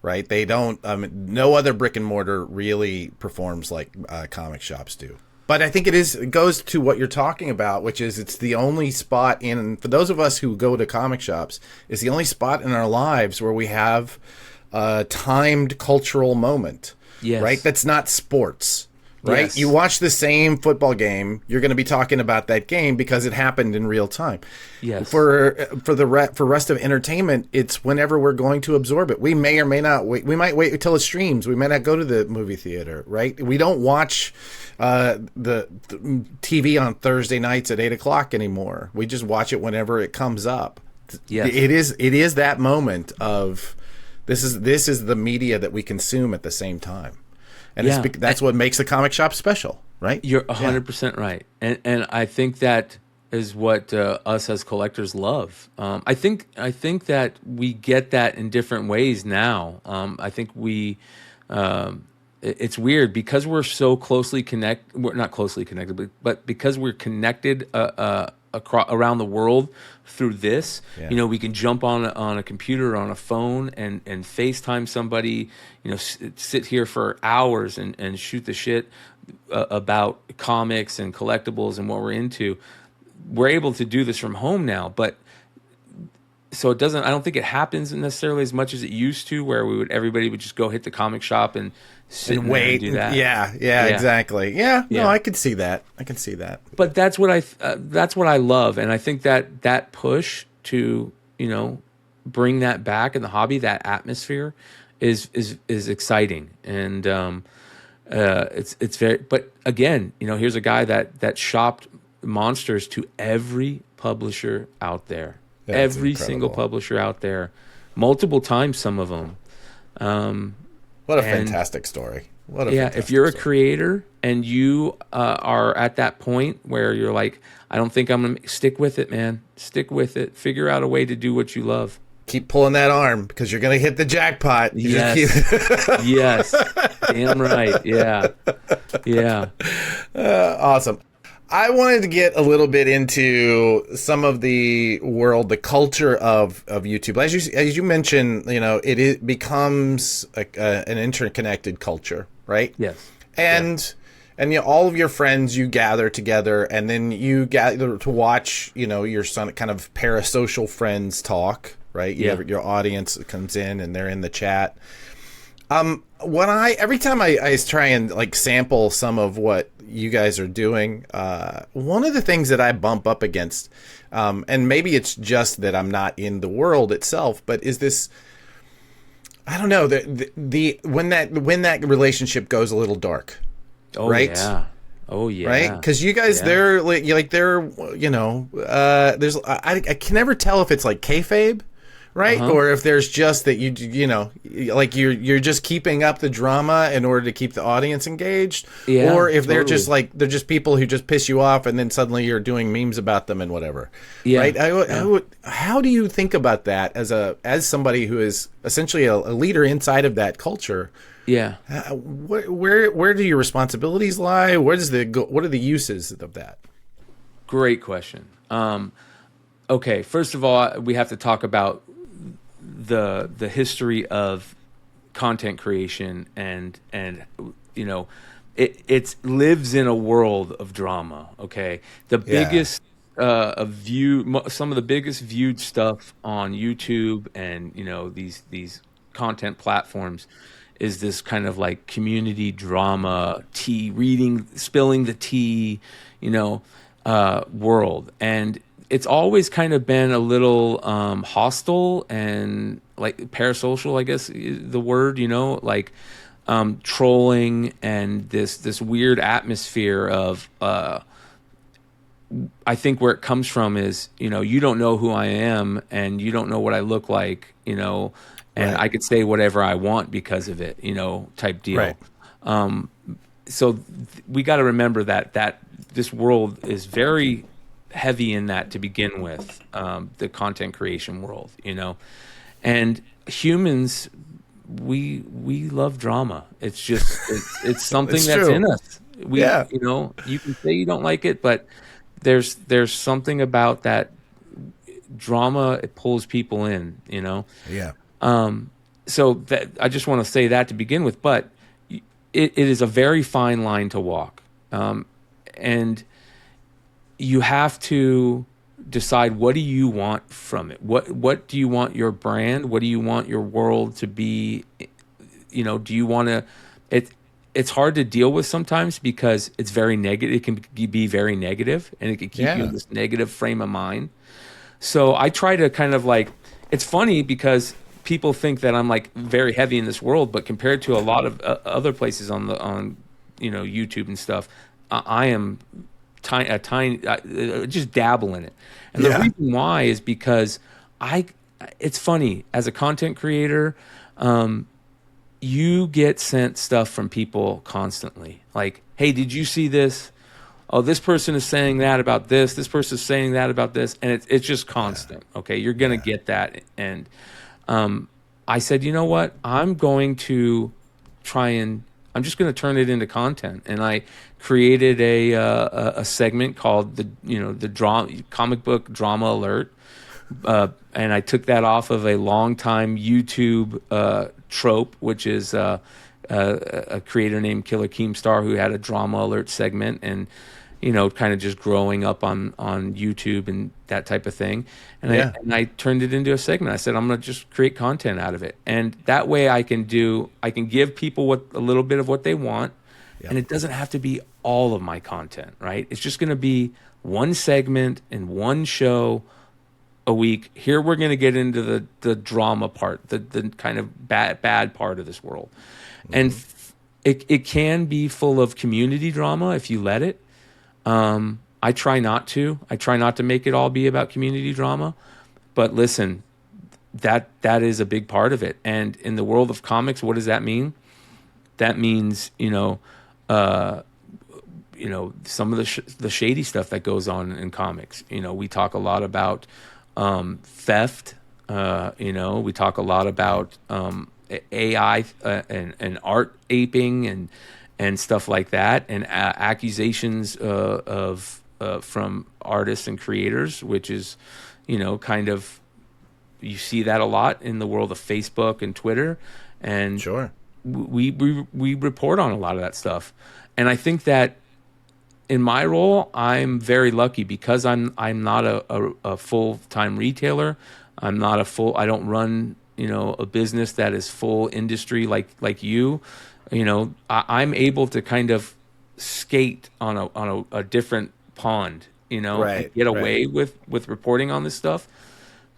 Right? They don't. No other brick and mortar really performs like comic shops do. But I think it goes to what you're talking about, which is it's the only spot for those of us who go to comic shops, it's the only spot in our lives where we have a timed cultural moment. Yes. Right? That's not sports. Right? Yes. You watch the same football game, you're going to be talking about that game because it happened in real time. Yes. For rest of entertainment, it's whenever we're going to absorb it. We may or may not wait. We might wait until it streams. We may not go to the movie theater, right? We don't watch the TV on Thursday nights at 8:00 anymore. We just watch it whenever it comes up. Yes. It is that moment of this is the media that we consume at the same time. And that's what makes the comic shop special, right? You're 100% right. And I think that is what us as collectors love. I think that we get that in different ways now. I think it's weird because we're so closely connected. We're not closely connected, but because we're connected around the world through this. Yeah. We can jump on a computer or on a phone and FaceTime somebody, sit here for hours and shoot the shit about comics and collectibles and what we're into. We're able to do this from home now, but so I don't think it happens necessarily as much as it used to, where everybody would just go hit the comic shop and sit and wait and do that. Yeah, exactly. Yeah, no, I could see that. But that's what I love, and I think that push to bring that back in the hobby, that atmosphere, is exciting, and it's very. But again, here's a guy that shopped monsters to every publisher out there. That's every incredible. Single publisher out there, multiple times, some of them. What a fantastic story. If you're a creator and you are at that point where you're like, I don't think I'm going to stick with it, man. Stick with it. Figure out a way to do what you love. Keep pulling that arm because you're going to hit the jackpot. Yes. Yes. Damn right. Yeah. Yeah. Awesome. I wanted to get a little bit into some of the culture of YouTube. As you mentioned, it becomes an interconnected culture, right? Yes. And all of your friends, you gather together, and then you gather to watch, your kind of parasocial friends talk, right? Your audience comes in and they're in the chat. Every time I try and sample some of what you guys are doing, one of the things that I bump up against, and maybe it's just that I'm not in the world itself, but is this, I don't know, when that relationship goes a little dark, right? Yeah. Oh yeah. Right? Because you guys, they're there's I can never tell if it's like kayfabe. Right? Uh-huh. Or if there's just that you're just keeping up the drama in order to keep the audience engaged. Yeah, or if they're just people who just piss you off and then suddenly you're doing memes about them and whatever. Yeah. Right? How do you think about that as somebody who is essentially a leader inside of that culture? Yeah. Where do your responsibilities lie? What are the uses of that? Great question. Okay, first of all, we have to talk about the history of content creation, and it lives in a world of drama. Okay, the biggest some of the biggest viewed stuff on YouTube and these content platforms is this kind of like community drama, spilling the tea, world. And it's always kind of been a little hostile and like parasocial, I guess the word, trolling and this weird atmosphere of I think where it comes from is, you don't know who I am and you don't know what I look like, and right. I could say whatever I want because of it, type deal. Right. So we got to remember that this world is very heavy in that to begin with, the content creation world, and humans, we love drama. It's just it's something that's true. In us. You can say you don't like it, but there's something about that drama. It pulls people in, you know. Yeah. So that I just want to say that to begin with, but it is a very fine line to walk, and you have to decide, what do you want from it. What do you want your brand? What do you want your world to be? You know, do you want to? It's hard to deal with sometimes because it's very negative. It can be very negative, and it can keep you in Yeah. this negative frame of mind. So I try to kind of like, it's funny because people think that I'm like very heavy in this world, but compared to a lot of other places on YouTube and stuff, I am tiny, a tiny, just dabble in it. And the Yeah. reason why is because I, it's funny as a content creator, you get sent stuff from people constantly. Like, hey, did you see this? Oh, this person is saying that about this. This person is saying that about this, and it's just constant. Okay, you're gonna Yeah. get that. And I said, you know what? I'm going to try and I'm just going to turn it into content. And I created a segment called the drama comic book drama alert, and I took that off of a longtime YouTube trope, which is a creator named Killer Keemstar who had a drama alert segment, and kind of just growing up on YouTube and that type of thing. And Yeah. I turned it into a segment. I said, I'm going to just create content out of it. And that way I can give people a little bit of what they want. Yep. And it doesn't have to be all of my content, right? It's just going to be one segment and one show a week. Here we're going to get into the drama part, the kind of bad part of this world. And it can be full of community drama if you let it. I try not to. I try not to make it all be about community drama. But listen, that is a big part of it. And in the world of comics, what does that mean? That means, some of the shady stuff that goes on in comics. We talk a lot about theft. We talk a lot about AI and art aping and stuff like that, and accusations of from artists and creators, which is, kind of, you see that a lot in the world of Facebook and Twitter, and Sure. we report on a lot of that stuff. And I think that in my role, I'm very lucky because I'm not a full-time retailer. I don't run, a business that is full industry like you. I'm able to kind of skate on a different pond, and Right. get Right. away with reporting on this stuff.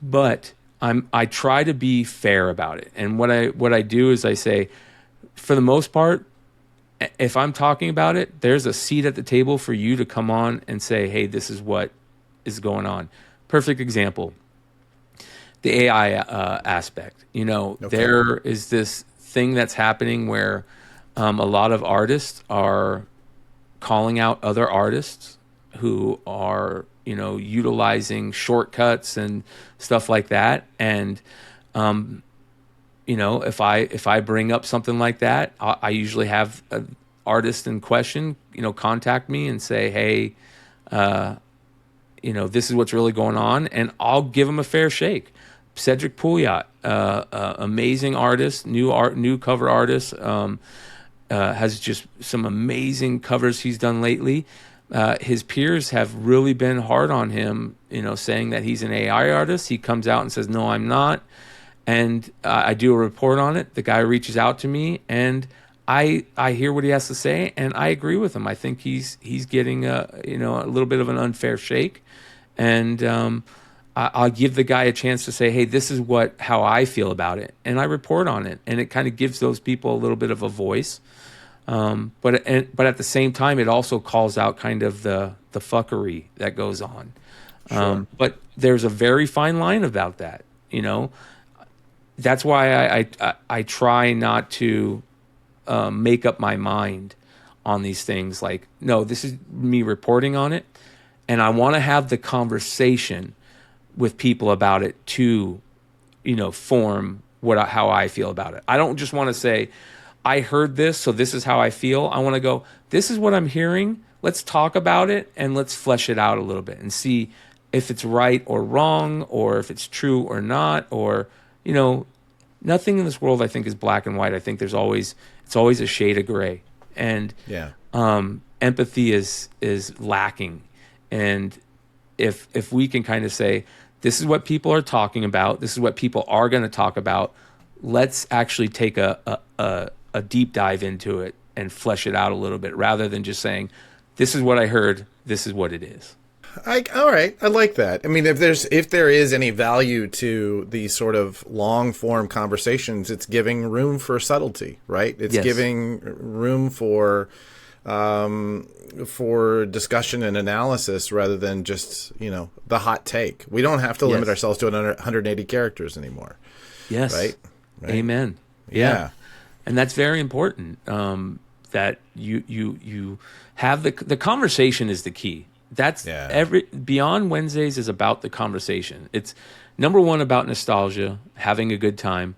But I try to be fair about it. And what I do is I say, for the most part, if I'm talking about it, there's a seat at the table for you to come on and say, hey, this is what is going on. Perfect example. The AI aspect. Okay. There is this thing that's happening where a lot of artists are calling out other artists who are, utilizing shortcuts and stuff like that. And, if I bring up something like that, I usually have an artist in question, contact me and say, hey, this is what's really going on, and I'll give them a fair shake. Cedric Pouliot, amazing artist, new cover artist, has just some amazing covers he's done lately. His peers have really been hard on him, saying that he's an AI artist. He comes out and says, no, I'm not. And I do a report on it. The guy reaches out to me, and I hear what he has to say, and I agree with him. I think he's getting a little bit of an unfair shake, and I'll give the guy a chance to say, hey, this is how I feel about it, and I report on it, and it kind of gives those people a little bit of a voice. But at the same time, it also calls out kind of the fuckery that goes on. Sure. But there's a very fine line about that. That's why I try not to make up my mind on these things. Like, no, this is me reporting on it, and I want to have the conversation with people about it to, form how I feel about it. I don't just want to say, I heard this, so this is how I feel. I want to go, this is what I'm hearing. let's talk about it and let's flesh it out a little bit and see if it's right or wrong, or if it's true or not, or, you know, nothing in this world I think is black and white. I think it's always a shade of gray, and Yeah. empathy is lacking. And if we can kind of say, this is what people are talking about, this is what people are going to talk about, let's actually take a deep dive into it and flesh it out a little bit, rather than just saying, this is what I heard, this is what it is. All right, I like that. I mean, if there is any value to these sort of long form conversations, it's giving room for subtlety, right? It's Yes. giving room for discussion and analysis rather than just, you know, the hot take. We don't have to limit Yes. ourselves to 180 characters anymore. Yes. Right? Amen. Yeah. And that's very important. That you have the conversation is the key. That's Beyond Wednesdays is about the conversation. It's number one about nostalgia, having a good time.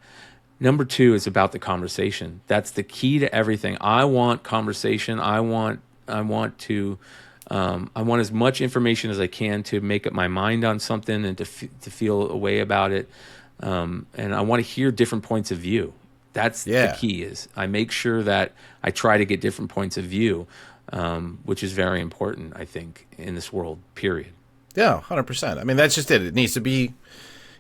Number two is about the conversation. That's the key to everything. I want conversation. I want as much information as I can to make up my mind on something and to feel a way about it. And I want to hear different points of view. That's the key. Is I make sure that I try to get different points of view, which is very important, I think, in this world, period. Yeah, 100%. I mean, that's just it. It needs to be,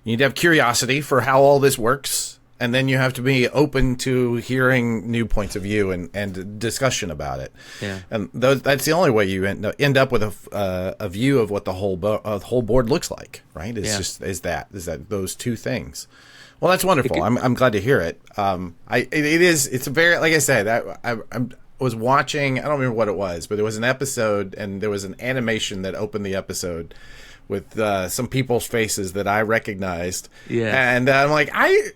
you need to have curiosity for how all this works, and then you have to be open to hearing new points of view and discussion about it. Yeah. And that's the only way you end up with a view of what the whole board looks like, right? Is that those two things. Well, that's wonderful. I'm glad to hear it. It's a very, like I said, I was watching, I don't remember what it was, but there was an episode and there was an animation that opened the episode with some people's faces that I recognized. Yeah. And I'm like, I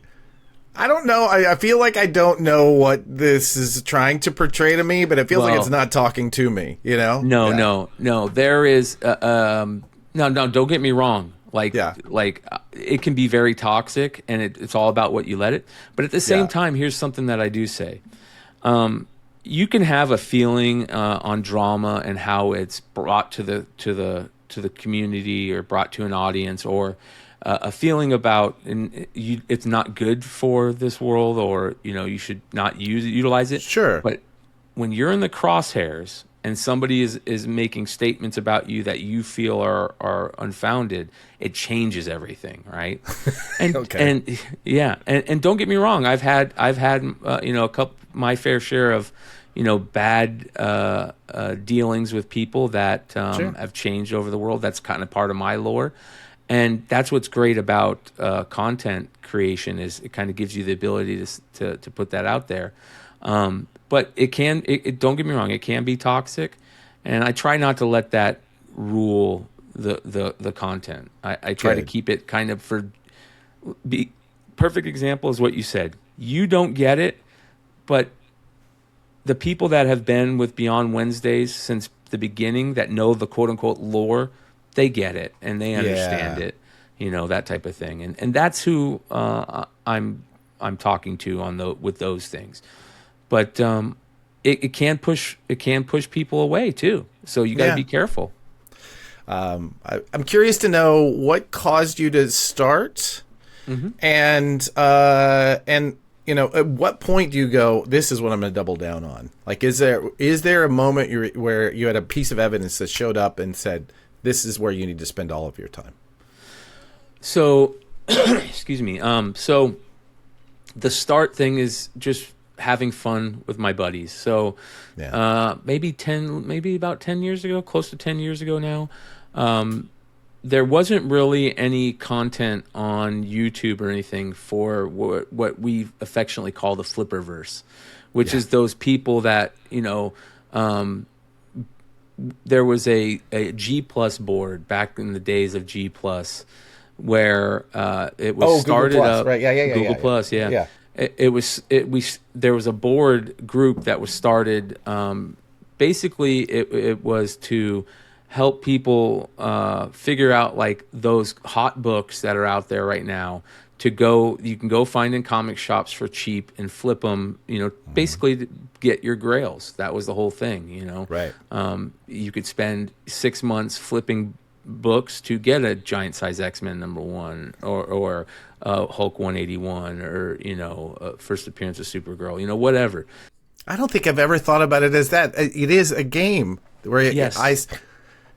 don't know. I feel like I don't know what this is trying to portray to me, but it feels like it's not talking to me, you know? No. There is, no, don't get me wrong. Like it can be very toxic, and it's all about what you let it. But at the same time, here's something that I do say. You can have a feeling on drama and how it's brought to the community or brought to an audience, or a feeling about it's not good for this world, or you should not utilize it. Sure. But when you're in the crosshairs and somebody is making statements about you that you feel are unfounded, it changes everything, right? And and don't get me wrong, I've had my fair share of bad dealings with people that have changed over the world. That's kind of part of my lore, and that's what's great about content creation, is it kind of gives you the ability to put that out there. But it don't get me wrong, it can be toxic, and I try not to let that rule the content. I try to keep it kind of perfect example is what you said. You don't get it, but the people that have been with Beyond Wednesdays since the beginning, that know the quote unquote lore, they get it and they understand it, that type of thing. And that's who I'm talking to with those things. But it can push people away too. So you got to be careful. I'm curious to know what caused you to start, and at what point do you go, this is what I'm going to double down on? Like, is there a moment where you had a piece of evidence that showed up and said, this is where you need to spend all of your time? So, excuse me. So the start thing is just having fun with my buddies. So maybe about 10 years ago, close to 10 years ago now, there wasn't really any content on YouTube or anything for what we affectionately call the Flipperverse, which is those people that, there was a G Plus board back in the days of G Plus where it was started Google Plus, up. Right? Yeah. Google Plus, yeah. There was a board group that was started. Basically, it was to help people figure out like those hot books that are out there right now, you can go find in comic shops for cheap and flip them, basically to get your grails. That was the whole thing. Right. You could spend 6 months flipping books to get a giant size X-Men #1 or Hulk 181 or, first appearance of Supergirl, whatever. I don't think I've ever thought about it as that. It is a game where Yes.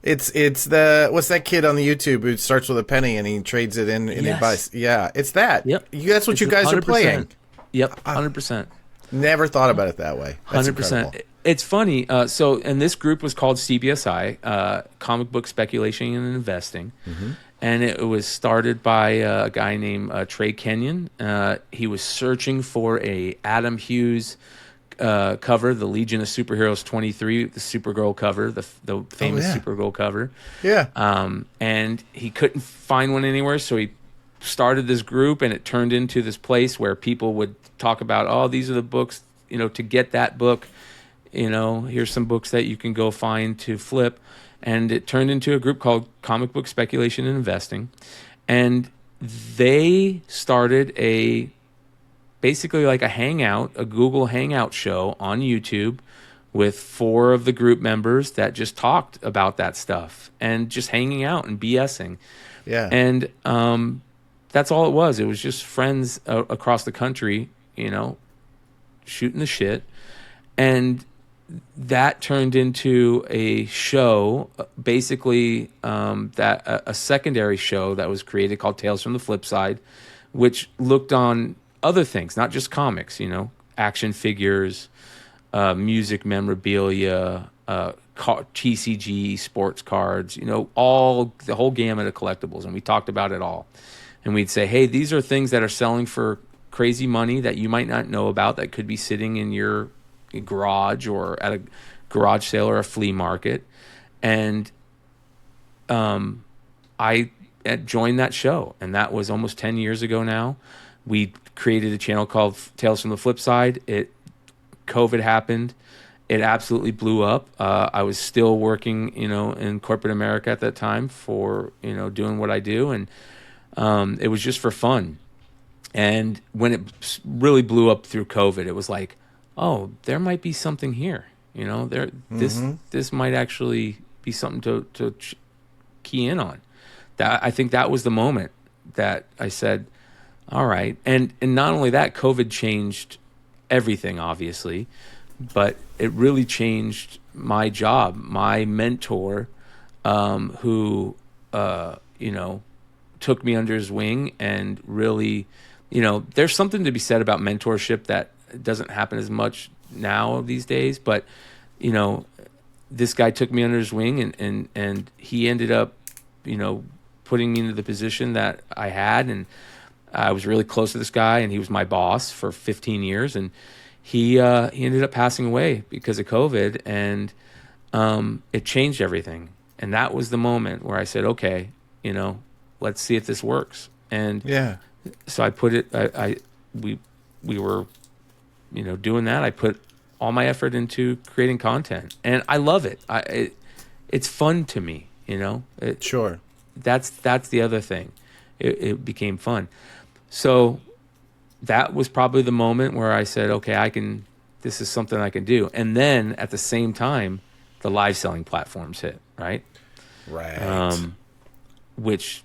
it's the what's that kid on the YouTube who starts with a penny and he trades it in and he Yes. buys. Yeah, it's that. Yep. That's what It's you guys are 100%. playing. Yep, 100%. Never thought about it that way. That's 100%. incredible. It's funny. And this group was called CBSI, Comic Book Speculation and Investing. And it was started by a guy named Trey Kenyon. He was searching for a Adam Hughes cover, the Legion of Superheroes 23, the Supergirl cover, the famous Supergirl cover. Yeah. And he couldn't find one anywhere, so he started this group, and it turned into this place where people would talk about, oh, these are the books, to get that book, here's some books that you can go find to flip. And it turned into a group called Comic Book Speculation and Investing. And they started basically like a hangout, a Google Hangout show on YouTube with 4 of the group members that just talked about that stuff and just hanging out and BSing. Yeah. And that's all it was. It was just friends across the country, shooting the shit. And that turned into a show, basically a secondary show that was created called Tales from the Flip Side, which looked on other things, not just comics, action figures, music memorabilia, TCG, sports cards, the whole gamut of collectibles. And we talked about it all. And we'd say, hey, these are things that are selling for crazy money that you might not know about, that could be sitting in your garage or at a garage sale or a flea market. And I joined that show, and that was almost 10 years ago now. We created a channel called Tales from the Flip Side. COVID happened. It absolutely blew up. I was still working, in corporate America at that time for, doing what I do. And it was just for fun. And when it really blew up through COVID, it was like, oh, there might be something here. This might actually be something to key in on. I think that was the moment that I said, all right. And not only that, COVID changed everything, obviously, but it really changed my job. My mentor, who took me under his wing and really, there's something to be said about mentorship that doesn't happen as much now these days, but this guy took me under his wing, and he ended up putting me into the position that I had. And I was really close to this guy, and he was my boss for 15 years, and he ended up passing away because of COVID, and it changed everything. And that was the moment where I said, okay, let's see if this works. And so I put it, we were doing that. I put all my effort into creating content, and I love it. It's fun to me, Sure. That's the other thing. It became fun. So that was probably the moment where I said, okay, this is something I can do. And then at the same time, the live selling platforms hit, right? Right. Which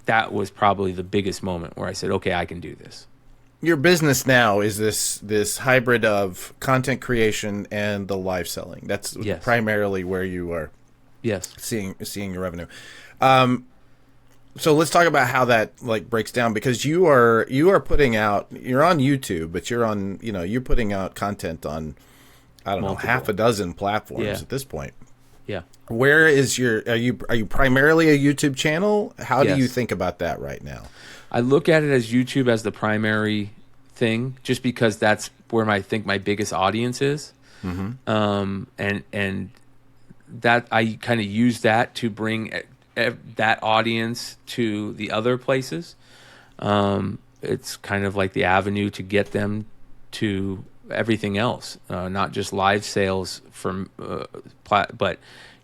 that was probably the biggest moment where I said, okay, I can do this. Your business now is this hybrid of content creation and the live selling. That's primarily where you are seeing your revenue. So let's talk about how that breaks down, because you are putting out, you're on YouTube, but you're putting out content on, I don't know, half a dozen platforms at this point. Yeah. Where is are you primarily a YouTube channel? How do Yes. you think about that right now? I look at it as YouTube as the primary thing, just because that's where I think my biggest audience is. And that I kind of use that to bring that audience to the other places. It's kind of like the avenue to get them to everything else, not just live sales from, but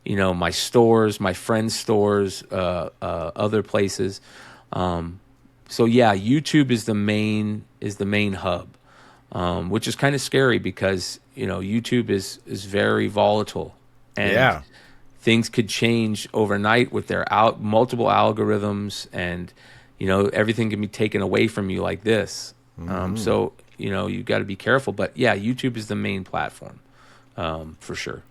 my stores, my friends' stores, other places. So yeah, YouTube is the main hub, which is kind of scary because YouTube is very volatile, and Yeah. things could change overnight with their multiple algorithms, and everything can be taken away from you like this. So you got to be careful. But yeah, YouTube is the main platform, for sure.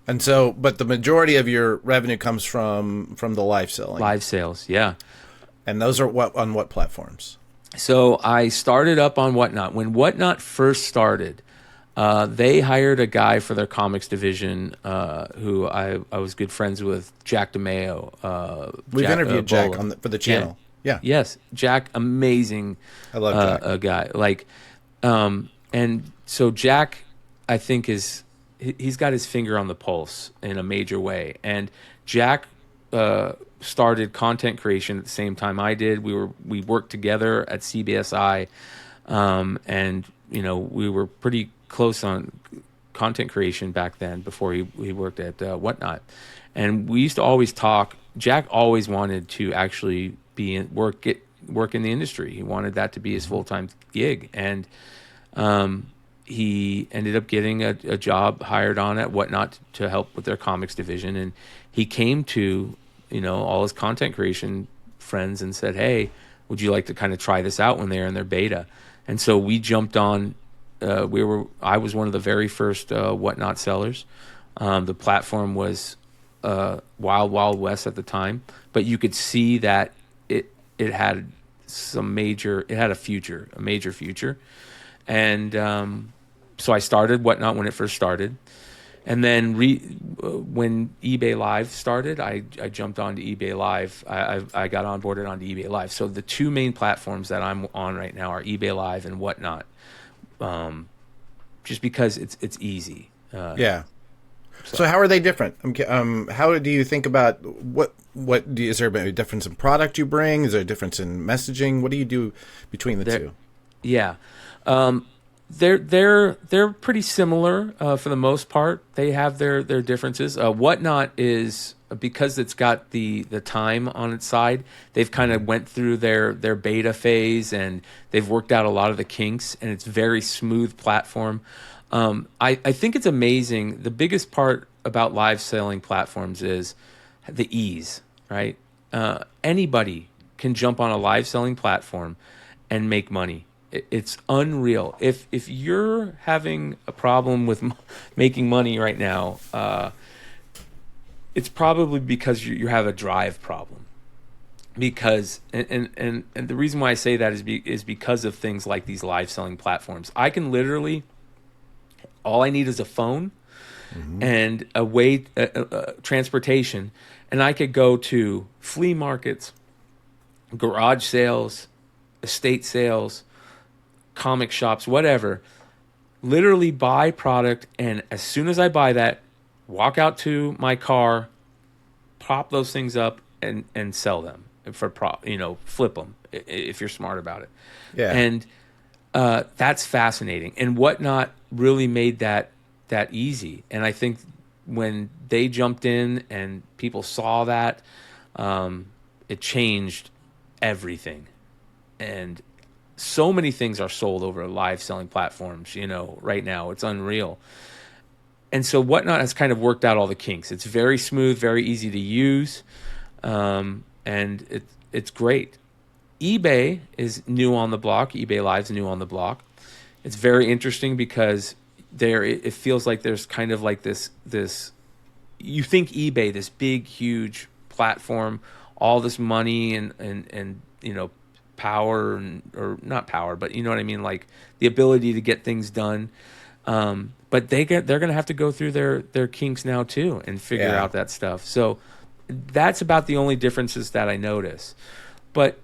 And so, but the majority of your revenue comes from the live selling, Live sales, yeah. and those are what platforms? So I started up on Whatnot. When Whatnot first started, they hired a guy for their comics division, who I was good friends with, Jack DeMeo. We've interviewed Jack Bola. for the channel. Yeah, Yes, Jack, amazing I love Jack. a guy. And so Jack, I think he's got his finger on the pulse in a major way. And Jack started content creation at the same time I did. We worked together at CBSI, and we were pretty close on content creation back then before he worked at Whatnot. And we used to always talk. Jack always wanted to actually work in the industry. He wanted that to be his full-time gig, and he ended up getting a job hired on at Whatnot to help with their comics division. And he came to all his content creation friends and said, "Hey, would you like to kind of try this out?" when they're in their beta. And so we jumped on. I was one of the very first Whatnot sellers. The platform was Wild Wild West at the time, but you could see that it had a major future. And so I started Whatnot when it first started. And then when eBay Live started, I jumped onto eBay Live. I got onboarded onto eBay Live. So the two main platforms that I'm on right now are eBay Live and Whatnot, just because it's easy. Yeah. So how are they different? How do you think about is there a difference in product you bring? Is there a difference in messaging? What do you do between the two? Yeah. They're pretty similar for the most part. They have their differences. Whatnot is, because it's got the time on its side. They've kind of went through their beta phase, and they've worked out a lot of the kinks, and it's very smooth platform. I think it's amazing. The biggest part about live selling platforms is the ease, right? Anybody can jump on a live selling platform and make money. It's unreal. If you're having a problem with making money right now, it's probably because you have a drive problem. Because and the reason why I say that is because of things like these live selling platforms. I can literally, all I need is a phone and a way transportation, and I could go to flea markets, garage sales, estate sales, comic shops, whatever, literally buy product, and as soon as I buy that, walk out to my car, prop those things up, and sell them for flip them if you're smart about it. Yeah. And that's fascinating. And Whatnot really made that easy. And I think when they jumped in and people saw that, it changed everything. And so many things are sold over live selling platforms, right now. It's unreal. And so Whatnot has kind of worked out all the kinks. It's very smooth, very easy to use, and it's great. eBay is new on the block. eBay Live's new on the block. It's very interesting because it feels like there's kind of like this you think eBay, this big, huge platform, all this money and power, or not power, but you know what I mean, like the ability to get things done. But they're going to have to go through their kinks now too and figure out that stuff. So that's about the only differences that I notice. But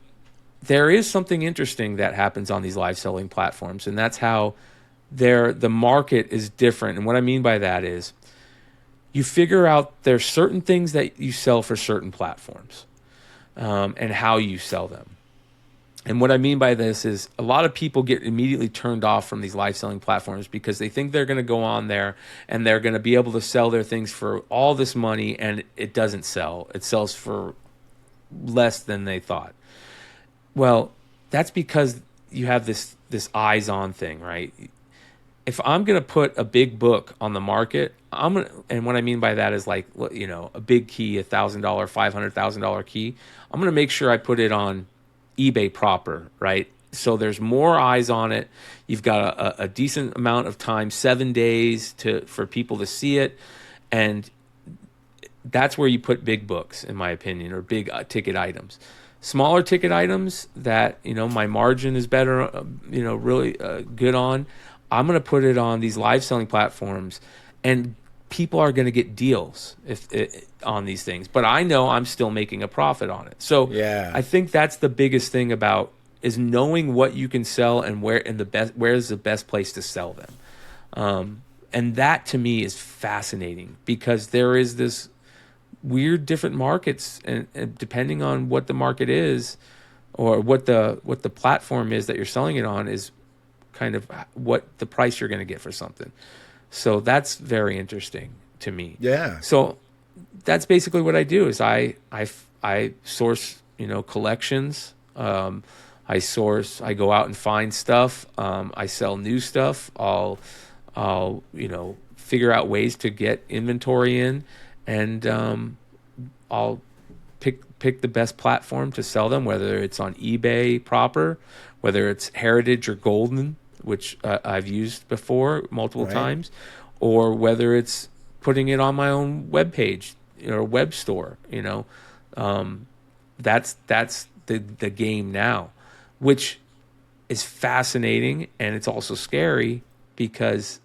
there is something interesting that happens on these live selling platforms, and that's how the market is different. And what I mean by that is you figure out there's certain things that you sell for certain platforms, and how you sell them. And what I mean by this is a lot of people get immediately turned off from these live selling platforms because they think they're going to go on there and they're going to be able to sell their things for all this money, and it doesn't sell. It sells for less than they thought. Well, that's because you have this eyes on thing, right? If I'm going to put a big book on the market, and what I mean by that is like, a big key, $1,000, $500,000 key. I'm going to make sure I put it on eBay proper, right? So there's more eyes on it. You've got a decent amount of time, 7 days for people to see it. And that's where you put big books, in my opinion, or big ticket items. Smaller ticket items that, my margin is better, really good on. I'm going to put it on these live selling platforms, and people are going to get deals on these things. But I know I'm still making a profit on it. So Yeah. I think that's the biggest thing about is knowing what you can sell and where's the best place to sell them. And that to me is fascinating because there is this weird different markets, and depending on what the market is or what the platform is that you're selling it on is kind of what the price you're going to get for something. So that's very interesting to me. Yeah. So that's basically what I do is I source, collections. I go out and find stuff. I sell new stuff. I'll figure out ways to get inventory in, and I'll pick the best platform to sell them, whether it's on eBay proper, whether it's Heritage or Golden, which I've used before multiple times, or whether it's putting it on my own webpage or web store. That's the game now, which is fascinating, and it's also scary because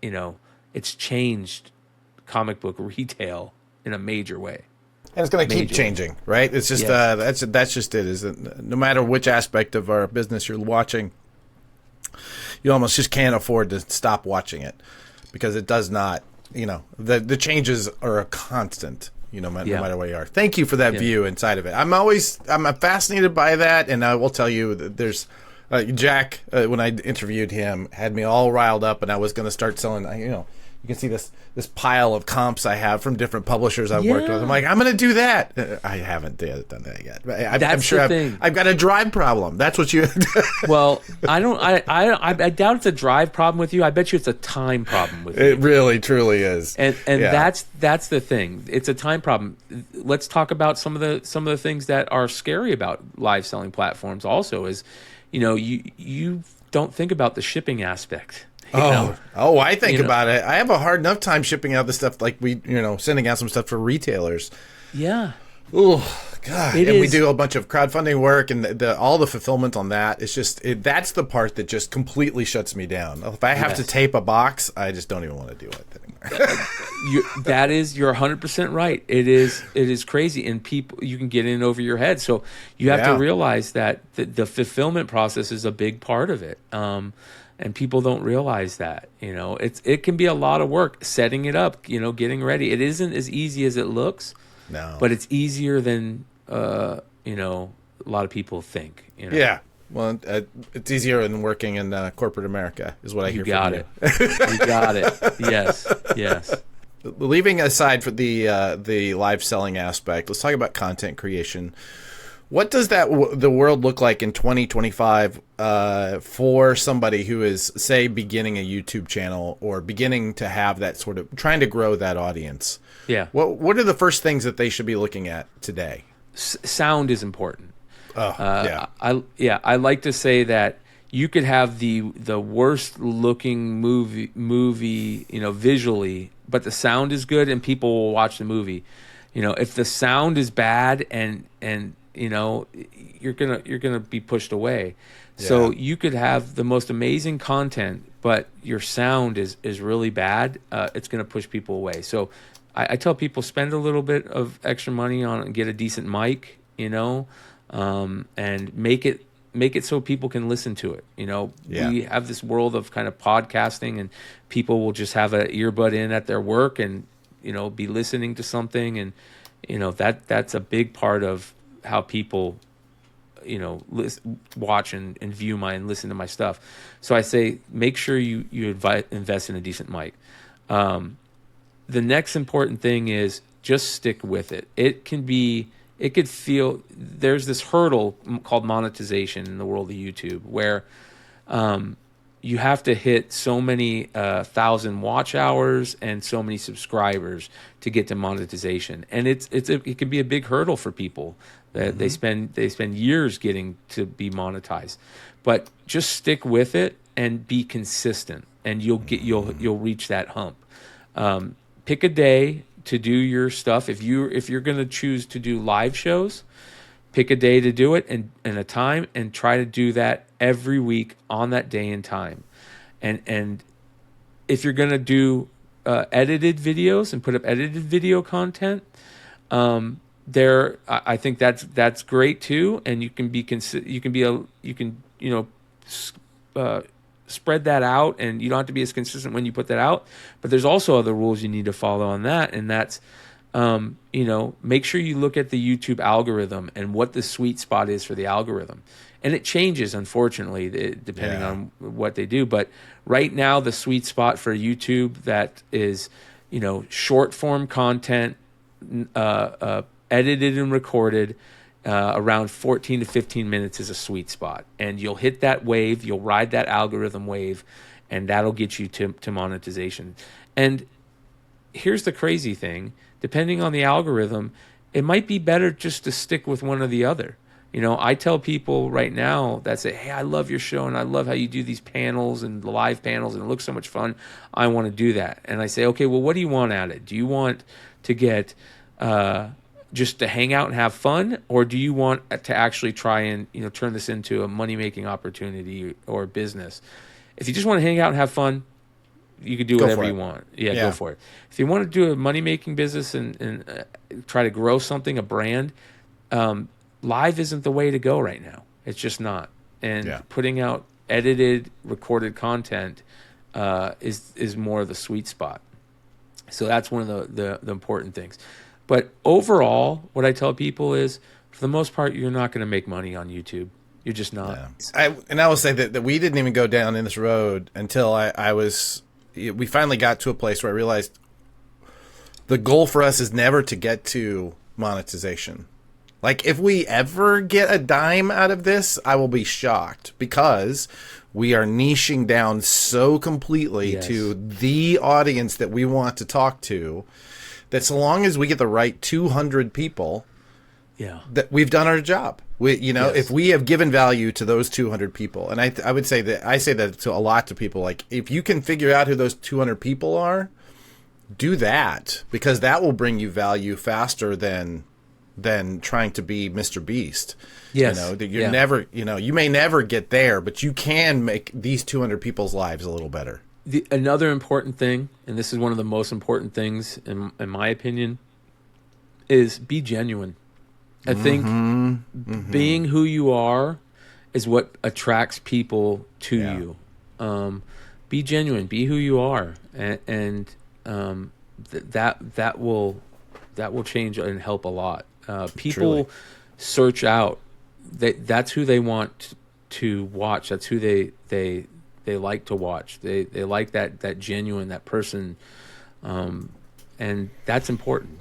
it's changed comic book retail in a major way. And it's going to keep changing, right? It's just that's just it. Is that no matter which aspect of our business you're watching, you almost just can't afford to stop watching it because it does not. The changes are a constant. No matter where you are. Thank you for that view inside of it. I'm fascinated by that, and I will tell you that there's Jack. When I interviewed him, had me all riled up, and I was going to start selling. You can see this pile of comps I have from different publishers I've worked with. I'm like, I'm going to do that. I haven't done that yet. I'm sure I've got a drive problem. That's what you. Well, I don't. I doubt it's a drive problem with you. I bet you it's a time problem with you. It really, truly is. And that's the thing. It's a time problem. Let's talk about some of the things that are scary about live selling platforms. Also, is you don't think about the shipping aspect. I think about it. I have a hard enough time shipping out the stuff like sending out some stuff for retailers. Yeah. Oh God! We do a bunch of crowdfunding work, and all the fulfillment on that. It's just that's the part that just completely shuts me down. If I have to tape a box, I just don't even want to do it anymore. You're 100% right. It is crazy, and you can get in over your head. So you have to realize that the fulfillment process is a big part of it. And people don't realize that, it can be a lot of work setting it up, getting ready. It isn't as easy as it looks, but it's easier than, a lot of people think, Yeah. Well, it's easier than working in corporate America is what I hear from you. You got it. Yes. Leaving aside for the live selling aspect, let's talk about content creation. What does the world look like in 2025 for somebody who is, say, beginning a YouTube channel or beginning to have that sort of trying to grow that audience? Yeah. What are the first things that they should be looking at today? Sound is important. I like to say that you could have the worst looking movie, visually, but the sound is good and people will watch the movie. If the sound is bad and you're gonna be pushed away. Yeah. So you could have the most amazing content, but your sound is really bad. It's gonna push people away. So I tell people spend a little bit of extra money on and get a decent mic, and make it so people can listen to it. We have this world of kind of podcasting, and people will just have an earbud in at their work and be listening to something, and that's a big part of how people watch and view and listen to my stuff. So I say make sure you invest in a decent mic. The next important thing is just stick with it. It can be it could feel there's this hurdle called monetization in the world of YouTube where you have to hit so many thousand watch hours and so many subscribers to get to monetization, and it can be a big hurdle for people that they spend years getting to be monetized. But just stick with it and be consistent, and you'll reach that hump. Pick a day to do your stuff. If you're going to choose to do live shows, pick a day to do it and a time, and try to do that every week on that day and time. And if you're going to do edited videos and put up edited video content, I think that's great too. And you can spread that out, and you don't have to be as consistent when you put that out. But there's also other rules you need to follow on that, and that's make sure you look at the YouTube algorithm and what the sweet spot is for the algorithm. And it changes, unfortunately, depending on what they do. But right now, the sweet spot for YouTube that is, short form content, edited and recorded, around 14 to 15 minutes is a sweet spot. And you'll hit that wave, you'll ride that algorithm wave, and that'll get you to monetization. And here's the crazy thing. Depending on the algorithm, it might be better just to stick with one or the other. I tell people right now that say, hey, I love your show and I love how you do these panels and the live panels and it looks so much fun. I want to do that. And I say, okay, well, what do you want out of it? Do you want to get just to hang out and have fun, or do you want to actually try and turn this into a money-making opportunity or business? If you just want to hang out and have fun, you can do whatever you want. Yeah, go for it. If you want to do a money-making business and try to grow something, a brand, live isn't the way to go right now. It's just not. And putting out edited, recorded content is more of the sweet spot. So that's one of the important things. But overall, what I tell people is, for the most part, you're not going to make money on YouTube. You're just not. Yeah. I will say that we didn't even go down in this road until we finally got to a place where I realized the goal for us is never to get to monetization. Like, if we ever get a dime out of this, I will be shocked, because we are niching down so completely to the audience that we want to talk to, that so long as we get the right 200 people, that we've done our job. If we have given value to those 200 people, and I would say that I say that to a lot to people, like, if you can figure out who those 200 people are, do that, because that will bring you value faster than trying to be Mr. Beast. Yes. You're never, you may never get there, but you can make these 200 people's lives a little better. Another important thing, and this is one of the most important things in my opinion, is be genuine. I think being who you are is what attracts people to you. Be genuine, be who you are, and that will change and help a lot. People search out. That's who they want to watch. That's who they like to watch. They like that genuine, that person, and that's important.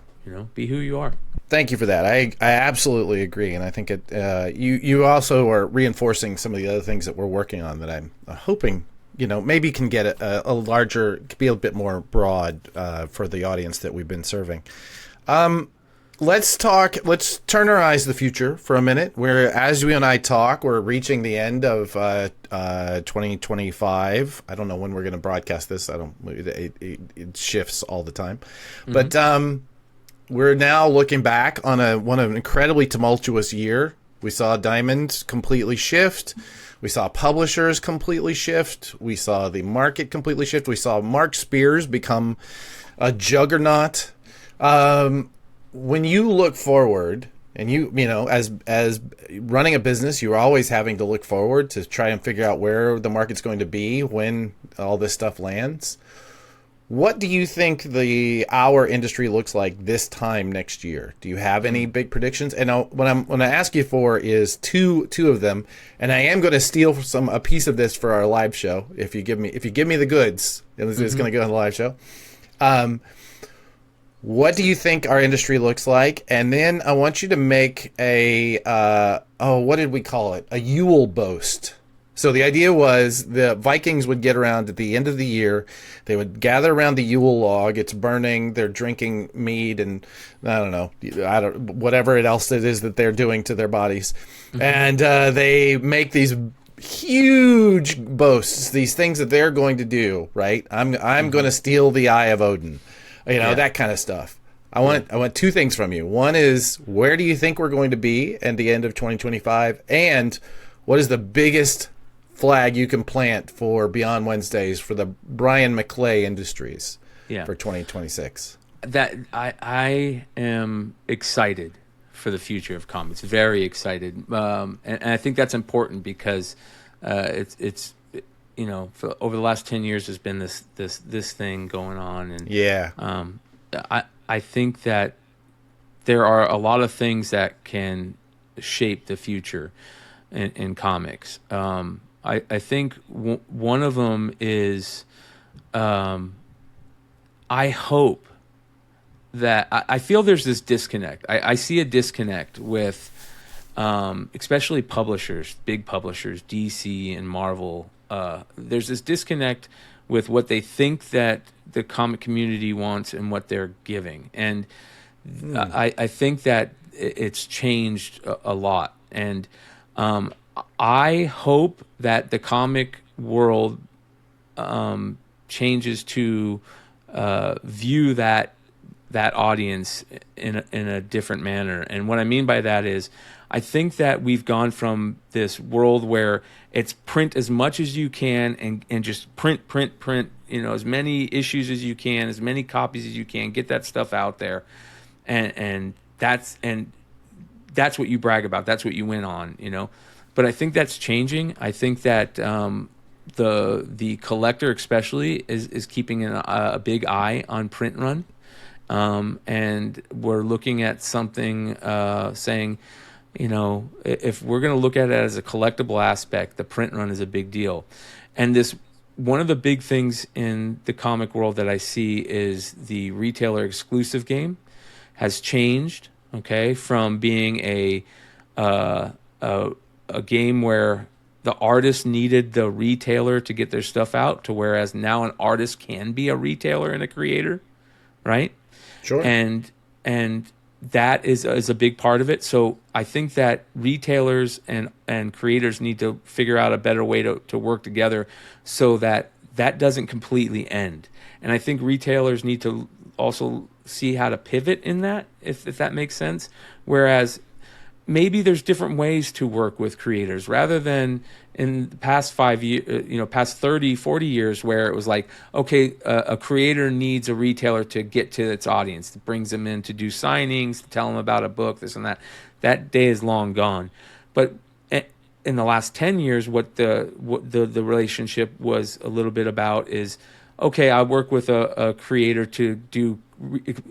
Be who you are. Thank you for that. I absolutely agree, and I think you also are reinforcing some of the other things that we're working on that I'm hoping maybe can get a larger, be a bit more broad for the audience that we've been serving. Let's turn our eyes to the future for a minute. As we and I talk, we're reaching the end of 2025. I don't know when we're going to broadcast this. It shifts all the time. But we're now looking back on an incredibly tumultuous year. We saw Diamond completely shift. We saw publishers completely shift. We saw the market completely shift. We saw Mark Spears become a juggernaut. When you look forward, and as running a business, you're always having to look forward to try and figure out where the market's going to be when all this stuff lands. What do you think our industry looks like this time next year? Do you have any big predictions? And what I ask you for is two of them, and I am going to steal a piece of this for our live show. If you give me the goods, it's going to go on the live show. What do you think our industry looks like? And then I want you to make a what did we call it? A Yule boast. So the idea was the Vikings would get around at the end of the year. They would gather around the Yule log. It's burning. They're drinking mead and whatever else it is that they're doing to their bodies, and they make these huge boasts, these things that they're going to do. Right? I'm going to steal the eye of Odin. That kind of stuff. I want two things from you. One is, where do you think we're going to be at the end of 2025? And what is the biggest flag you can plant for Beyond Wednesdays for the Bryan McClay Industries for 2026? That I am excited for the future of comics. Very excited. And I think that's important because it's for over the last 10 years there's been this thing going on, and I think that there are a lot of things that can shape the future in comics. I think one of them is I hope that I feel there's this disconnect. I see a disconnect with especially publishers, big publishers, DC and Marvel. There's this disconnect with what they think that the comic community wants and what they're giving. And I think that it's changed a lot. And I hope that the comic world changes to view that audience in a different manner. And what I mean by that is, I think that we've gone from this world where it's print as much as you can and just print, as many issues as you can, as many copies as you can, get that stuff out there. And that's what you brag about. That's what you win on, But I think that's changing. I think that the collector especially is keeping a big eye on print run. And we're looking at something saying, if we're going to look at it as a collectible aspect, the print run is a big deal. And one of the big things in the comic world that I see is the retailer exclusive game has changed, okay, from being a game where the artist needed the retailer to get their stuff out to whereas now an artist can be a retailer and a creator, right? Sure. And that is a big part of it. So I think that retailers and creators need to figure out a better way to work together so that doesn't completely end. And I think retailers need to also see how to pivot in that, if that makes sense. Whereas maybe there's different ways to work with creators rather than in the past 5 years, past 30, 40 years where it was like, okay, a creator needs a retailer to get to its audience. It brings them in to do signings, to tell them about a book, this and that. That day is long gone. But in the last 10 years, what the relationship was a little bit about is, okay, I work with a creator to do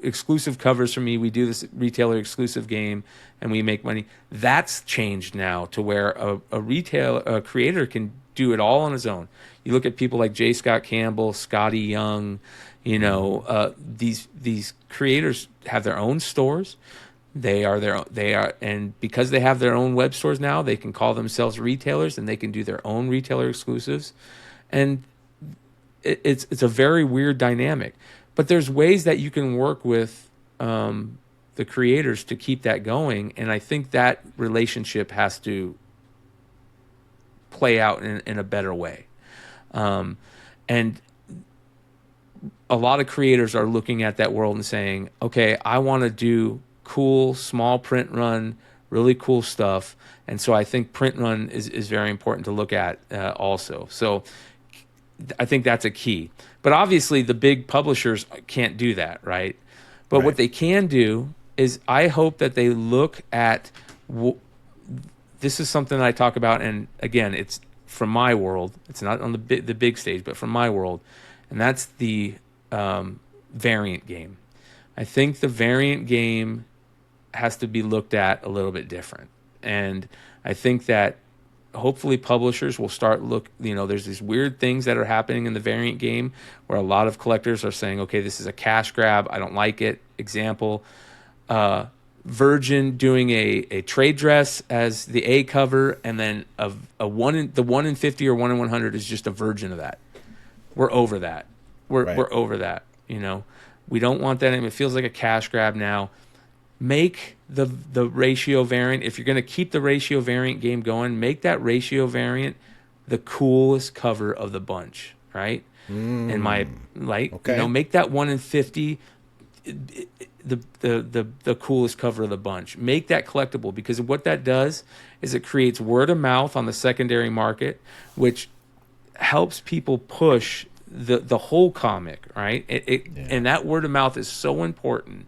exclusive covers for me. We do this retailer exclusive game and we make money. That's changed now to where a creator can do it all on his own. You look at people like J. Scott Campbell, Scotty Young, these creators have their own stores. And because they have their own web stores now, they can call themselves retailers and they can do their own retailer exclusives. And it's a very weird dynamic. But there's ways that you can work with the creators to keep that going, and I think that relationship has to play out in a better way. And a lot of creators are looking at that world and saying, okay, I want to do cool, small print run, really cool stuff. And so I think print run is very important to look at also. So I think that's a key. But obviously the big publishers can't do that, right? But Right. What they can do is I hope that they look at this is something I talk about, and again, it's from my world. It's not on the big stage, but from my world, and that's the variant game. I think the variant game has to be looked at a little bit different, and I think that hopefully publishers will start there's these weird things that are happening in the variant game where a lot of collectors are saying, okay, this is a cash grab, I don't like it, example. Virgin doing a trade dress as the A cover, and then the 1 in 50 or 1 in 100 is just a version of that. We're over that. We're over that. We don't want that. It feels like a cash grab now. Make the ratio variant. If you're going to keep the ratio variant game going, make that ratio variant the coolest cover of the bunch, right? And make that 1 in 50 the coolest cover of the bunch. Make that collectible, because what that does is it creates word of mouth on the secondary market, which helps people push the whole comic, right? And that word of mouth is so important.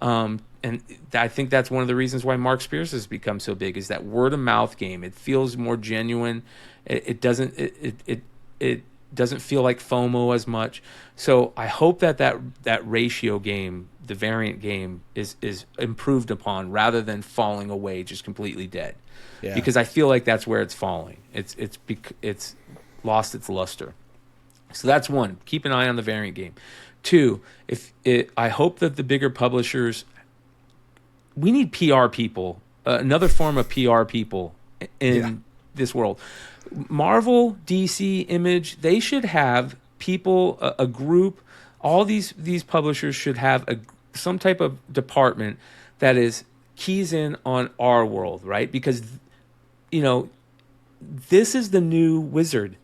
And I think that's one of the reasons why Mark Spears has become so big, is that word of mouth game. It feels more genuine. It doesn't feel like FOMO as much. So I hope that ratio game, the variant game, is improved upon rather than falling away just completely dead. Yeah. Because I feel like that's where it's falling. It's lost its luster. So that's one. Keep an eye on the variant game. Two, I hope that the bigger publishers, we need PR people, another form of PR people in this world. Marvel, DC, Image, they should have people, a group. All these publishers should have some type of department that is keys in on our world, right? Because this is the new Wizard.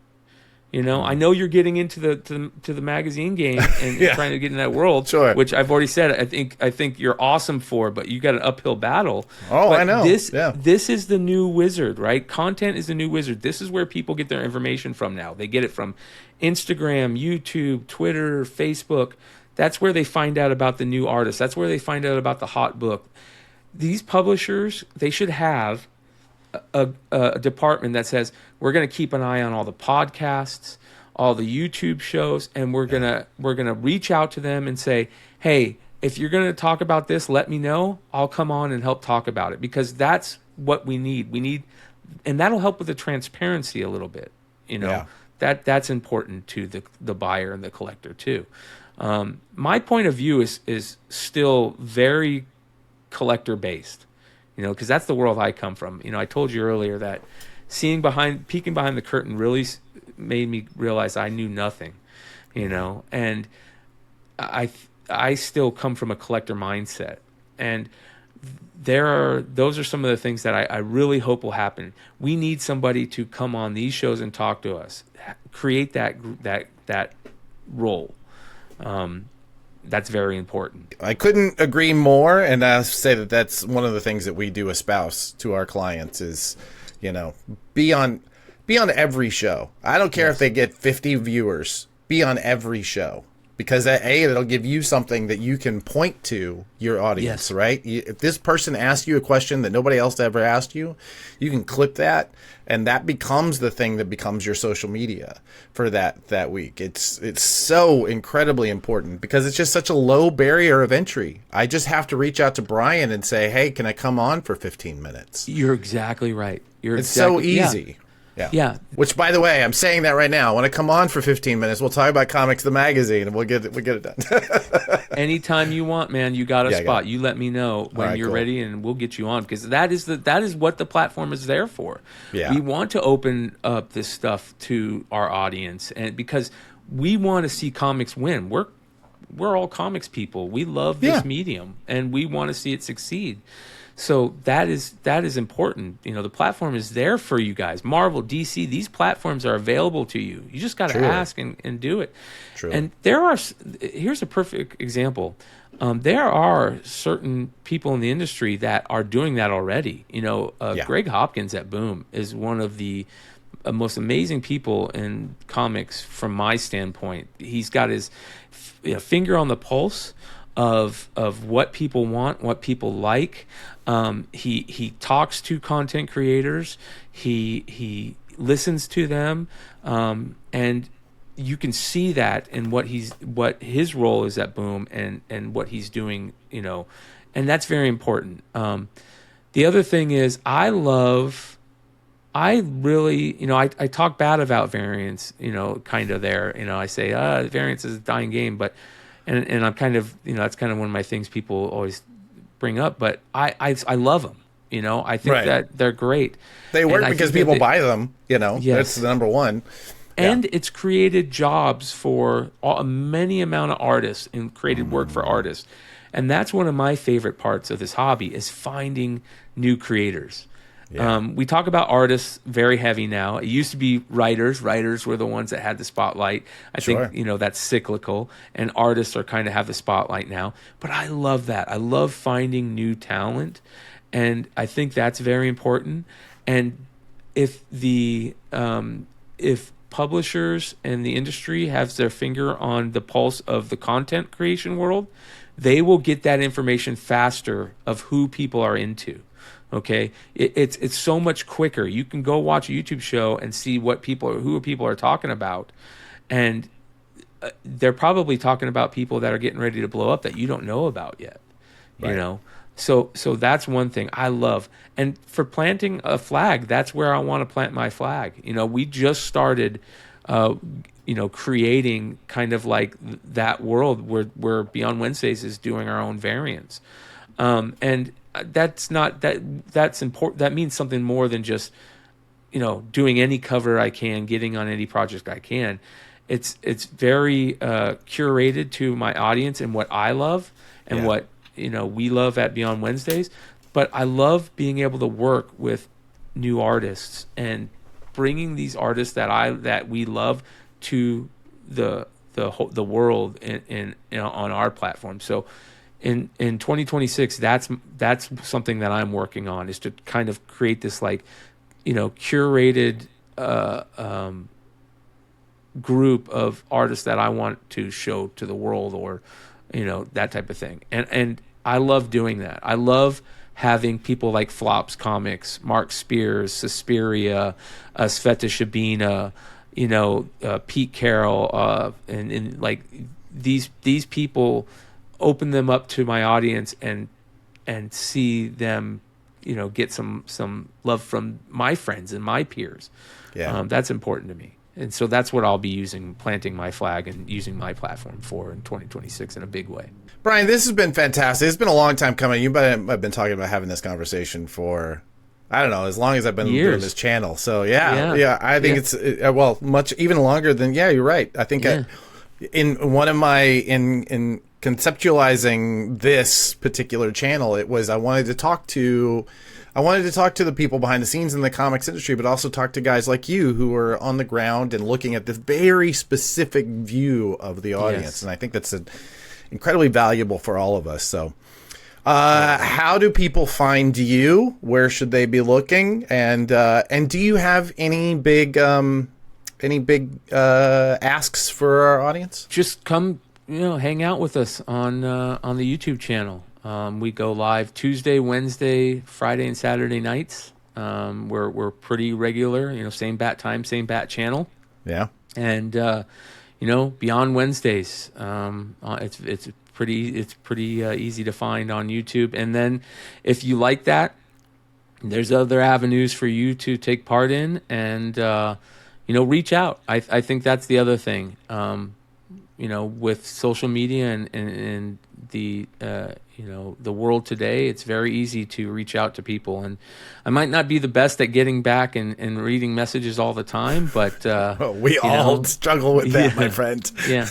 I know you're getting into the magazine game and trying to get in that world, sure, which I've already said I think you're awesome for, but you got an uphill battle. Oh, but I know. This is the new Wizard, right? Content is the new Wizard. This is where people get their information from now. They get it from Instagram, YouTube, Twitter, Facebook. That's where they find out about the new artists. That's where they find out about the hot book. These publishers, they should have a department that says, we're going to keep an eye on all the podcasts, all the YouTube shows, and we're gonna reach out to them and say, hey, if you're going to talk about this, let me know. I'll come on and help talk about it, because that's what we need. And that'll help with the transparency a little bit. That's important to the buyer and the collector too. My point of view is still very collector based. Because that's the world I come from. I told you earlier that peeking behind the curtain really made me realize I knew nothing, and I still come from a collector mindset. And those are some of the things that I really hope will happen. We need somebody to come on these shows and talk to us, create that role. That's very important. I couldn't agree more, and I say that that's one of the things that we do espouse to our clients is, be on every show. I don't care if they get 50 viewers. Be on every show, because it'll give you something that you can point to your audience, right? If this person asks you a question that nobody else ever asked you, you can clip that, and that becomes the thing that becomes your social media for that week. It's so incredibly important, because it's just such a low barrier of entry. I just have to reach out to Bryan and say, hey, can I come on for 15 minutes? You're exactly right. It's so easy. Yeah. Which, by the way, I'm saying that right now. When I come on for 15 minutes, we'll talk about Comics the Magazine, and we'll get it done. Anytime you want, man, you got a spot. You let me know when you're ready, and we'll get you on, because that is what the platform is there for. Yeah. We want to open up this stuff to our audience, and because we want to see comics win. We're all comics people. We love this medium, and we want to see it succeed. So that is important. The platform is there for you guys. Marvel, DC, these platforms are available to you. You just got to ask and do it. True. And here's a perfect example. There are certain people in the industry that are doing that already. Greg Hopkins at Boom is one of the most amazing people in comics from my standpoint. He's got his finger on the pulse of what people want, what people like. He talks to content creators. He listens to them, and you can see that in what his role is at Boom and what he's doing. And that's very important. The other thing is, I really, I talk bad about variants, kind of there. I say, variants is a dying game, but and I'm kind of, that's kind of one of my things people always bring up, but I love them. I think Right. that they're great. They And work I because think that people buy them. That's yes. the number one. Yeah. And it's created jobs for many amount of artists and created work for artists. And that's one of my favorite parts of this hobby is finding new creators. Yeah. We talk about artists very heavy now. It used to be writers. Writers were the ones that had the spotlight. I Sure. think, that's cyclical, and artists are kind of have the spotlight now. But I love that. I love finding new talent, and I think that's very important. And if if publishers and the industry has their finger on the pulse of the content creation world, they will get that information faster of who people are into. Okay, it's so much quicker. You can go watch a YouTube show and see who people are talking about, and they're probably talking about people that are getting ready to blow up that you don't know about yet. Right. So that's one thing I love. And for planting a flag, that's where I want to plant my flag. We just started, creating kind of like that world where Beyond Wednesdays is doing our own variants. And that's not that's important. That means something more than just, doing any cover I can, getting on any project I can. It's very curated to my audience and what I love and Yeah. what we love at Beyond Wednesdays. But I love being able to work with new artists and bringing these artists that we love to the world on our platform. So in 2026, that's something that I'm working on, is to kind of create this curated group of artists that I want to show to the world, or that type of thing. And I love doing that. I love having people like Flops Comics, Mark Spears, Suspiria, Sveta Shabina, Pete Carroll, and like these people, open them up to my audience and see them, get some love from my friends and my peers. Yeah. That's important to me. And so that's what I'll be planting my flag and using my platform for in 2026 in a big way. Bryan, this has been fantastic. It's been a long time coming. I've been talking about having this conversation for, I don't know, as long as I've been doing this channel. So yeah. I think it's much even longer than. Yeah, you're right. I think in one of my in conceptualizing this particular channel, it was I wanted to talk to the people behind the scenes in the comics industry, but also talk to guys like you who are on the ground and looking at this very specific view of the audience. Yes. And I think that's incredibly valuable for all of us. So how do people find you? Where should they be looking? And do you have any big asks for our audience? Just come, hang out with us on the YouTube channel. We go live Tuesday, Wednesday, Friday, and Saturday nights. We're pretty regular, same bat time, same bat channel. Yeah. And Beyond Wednesdays. It's pretty easy to find on YouTube. And then if you like that, there's other avenues for you to take part in, and reach out. I think that's the other thing. With social media and the the world today, it's very easy to reach out to people. And I might not be the best at getting back and reading messages all the time, but we all struggle with that, my friend. Yeah.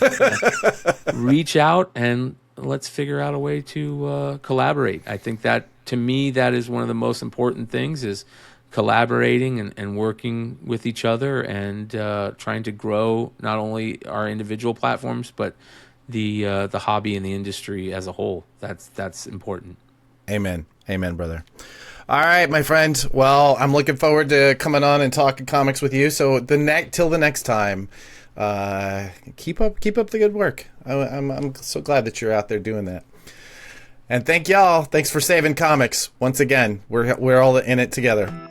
Reach out and let's figure out a way to collaborate. I think that, to me, that is one of the most important things, is collaborating and working with each other and trying to grow not only our individual platforms, but the hobby and the industry as a whole. That's important. Amen, brother. All right, my friend. Well, I'm looking forward to coming on and talking comics with you. So till the next time, keep up the good work. I'm so glad that you're out there doing that. And thank y'all. Thanks for saving comics once again. We're all in it together.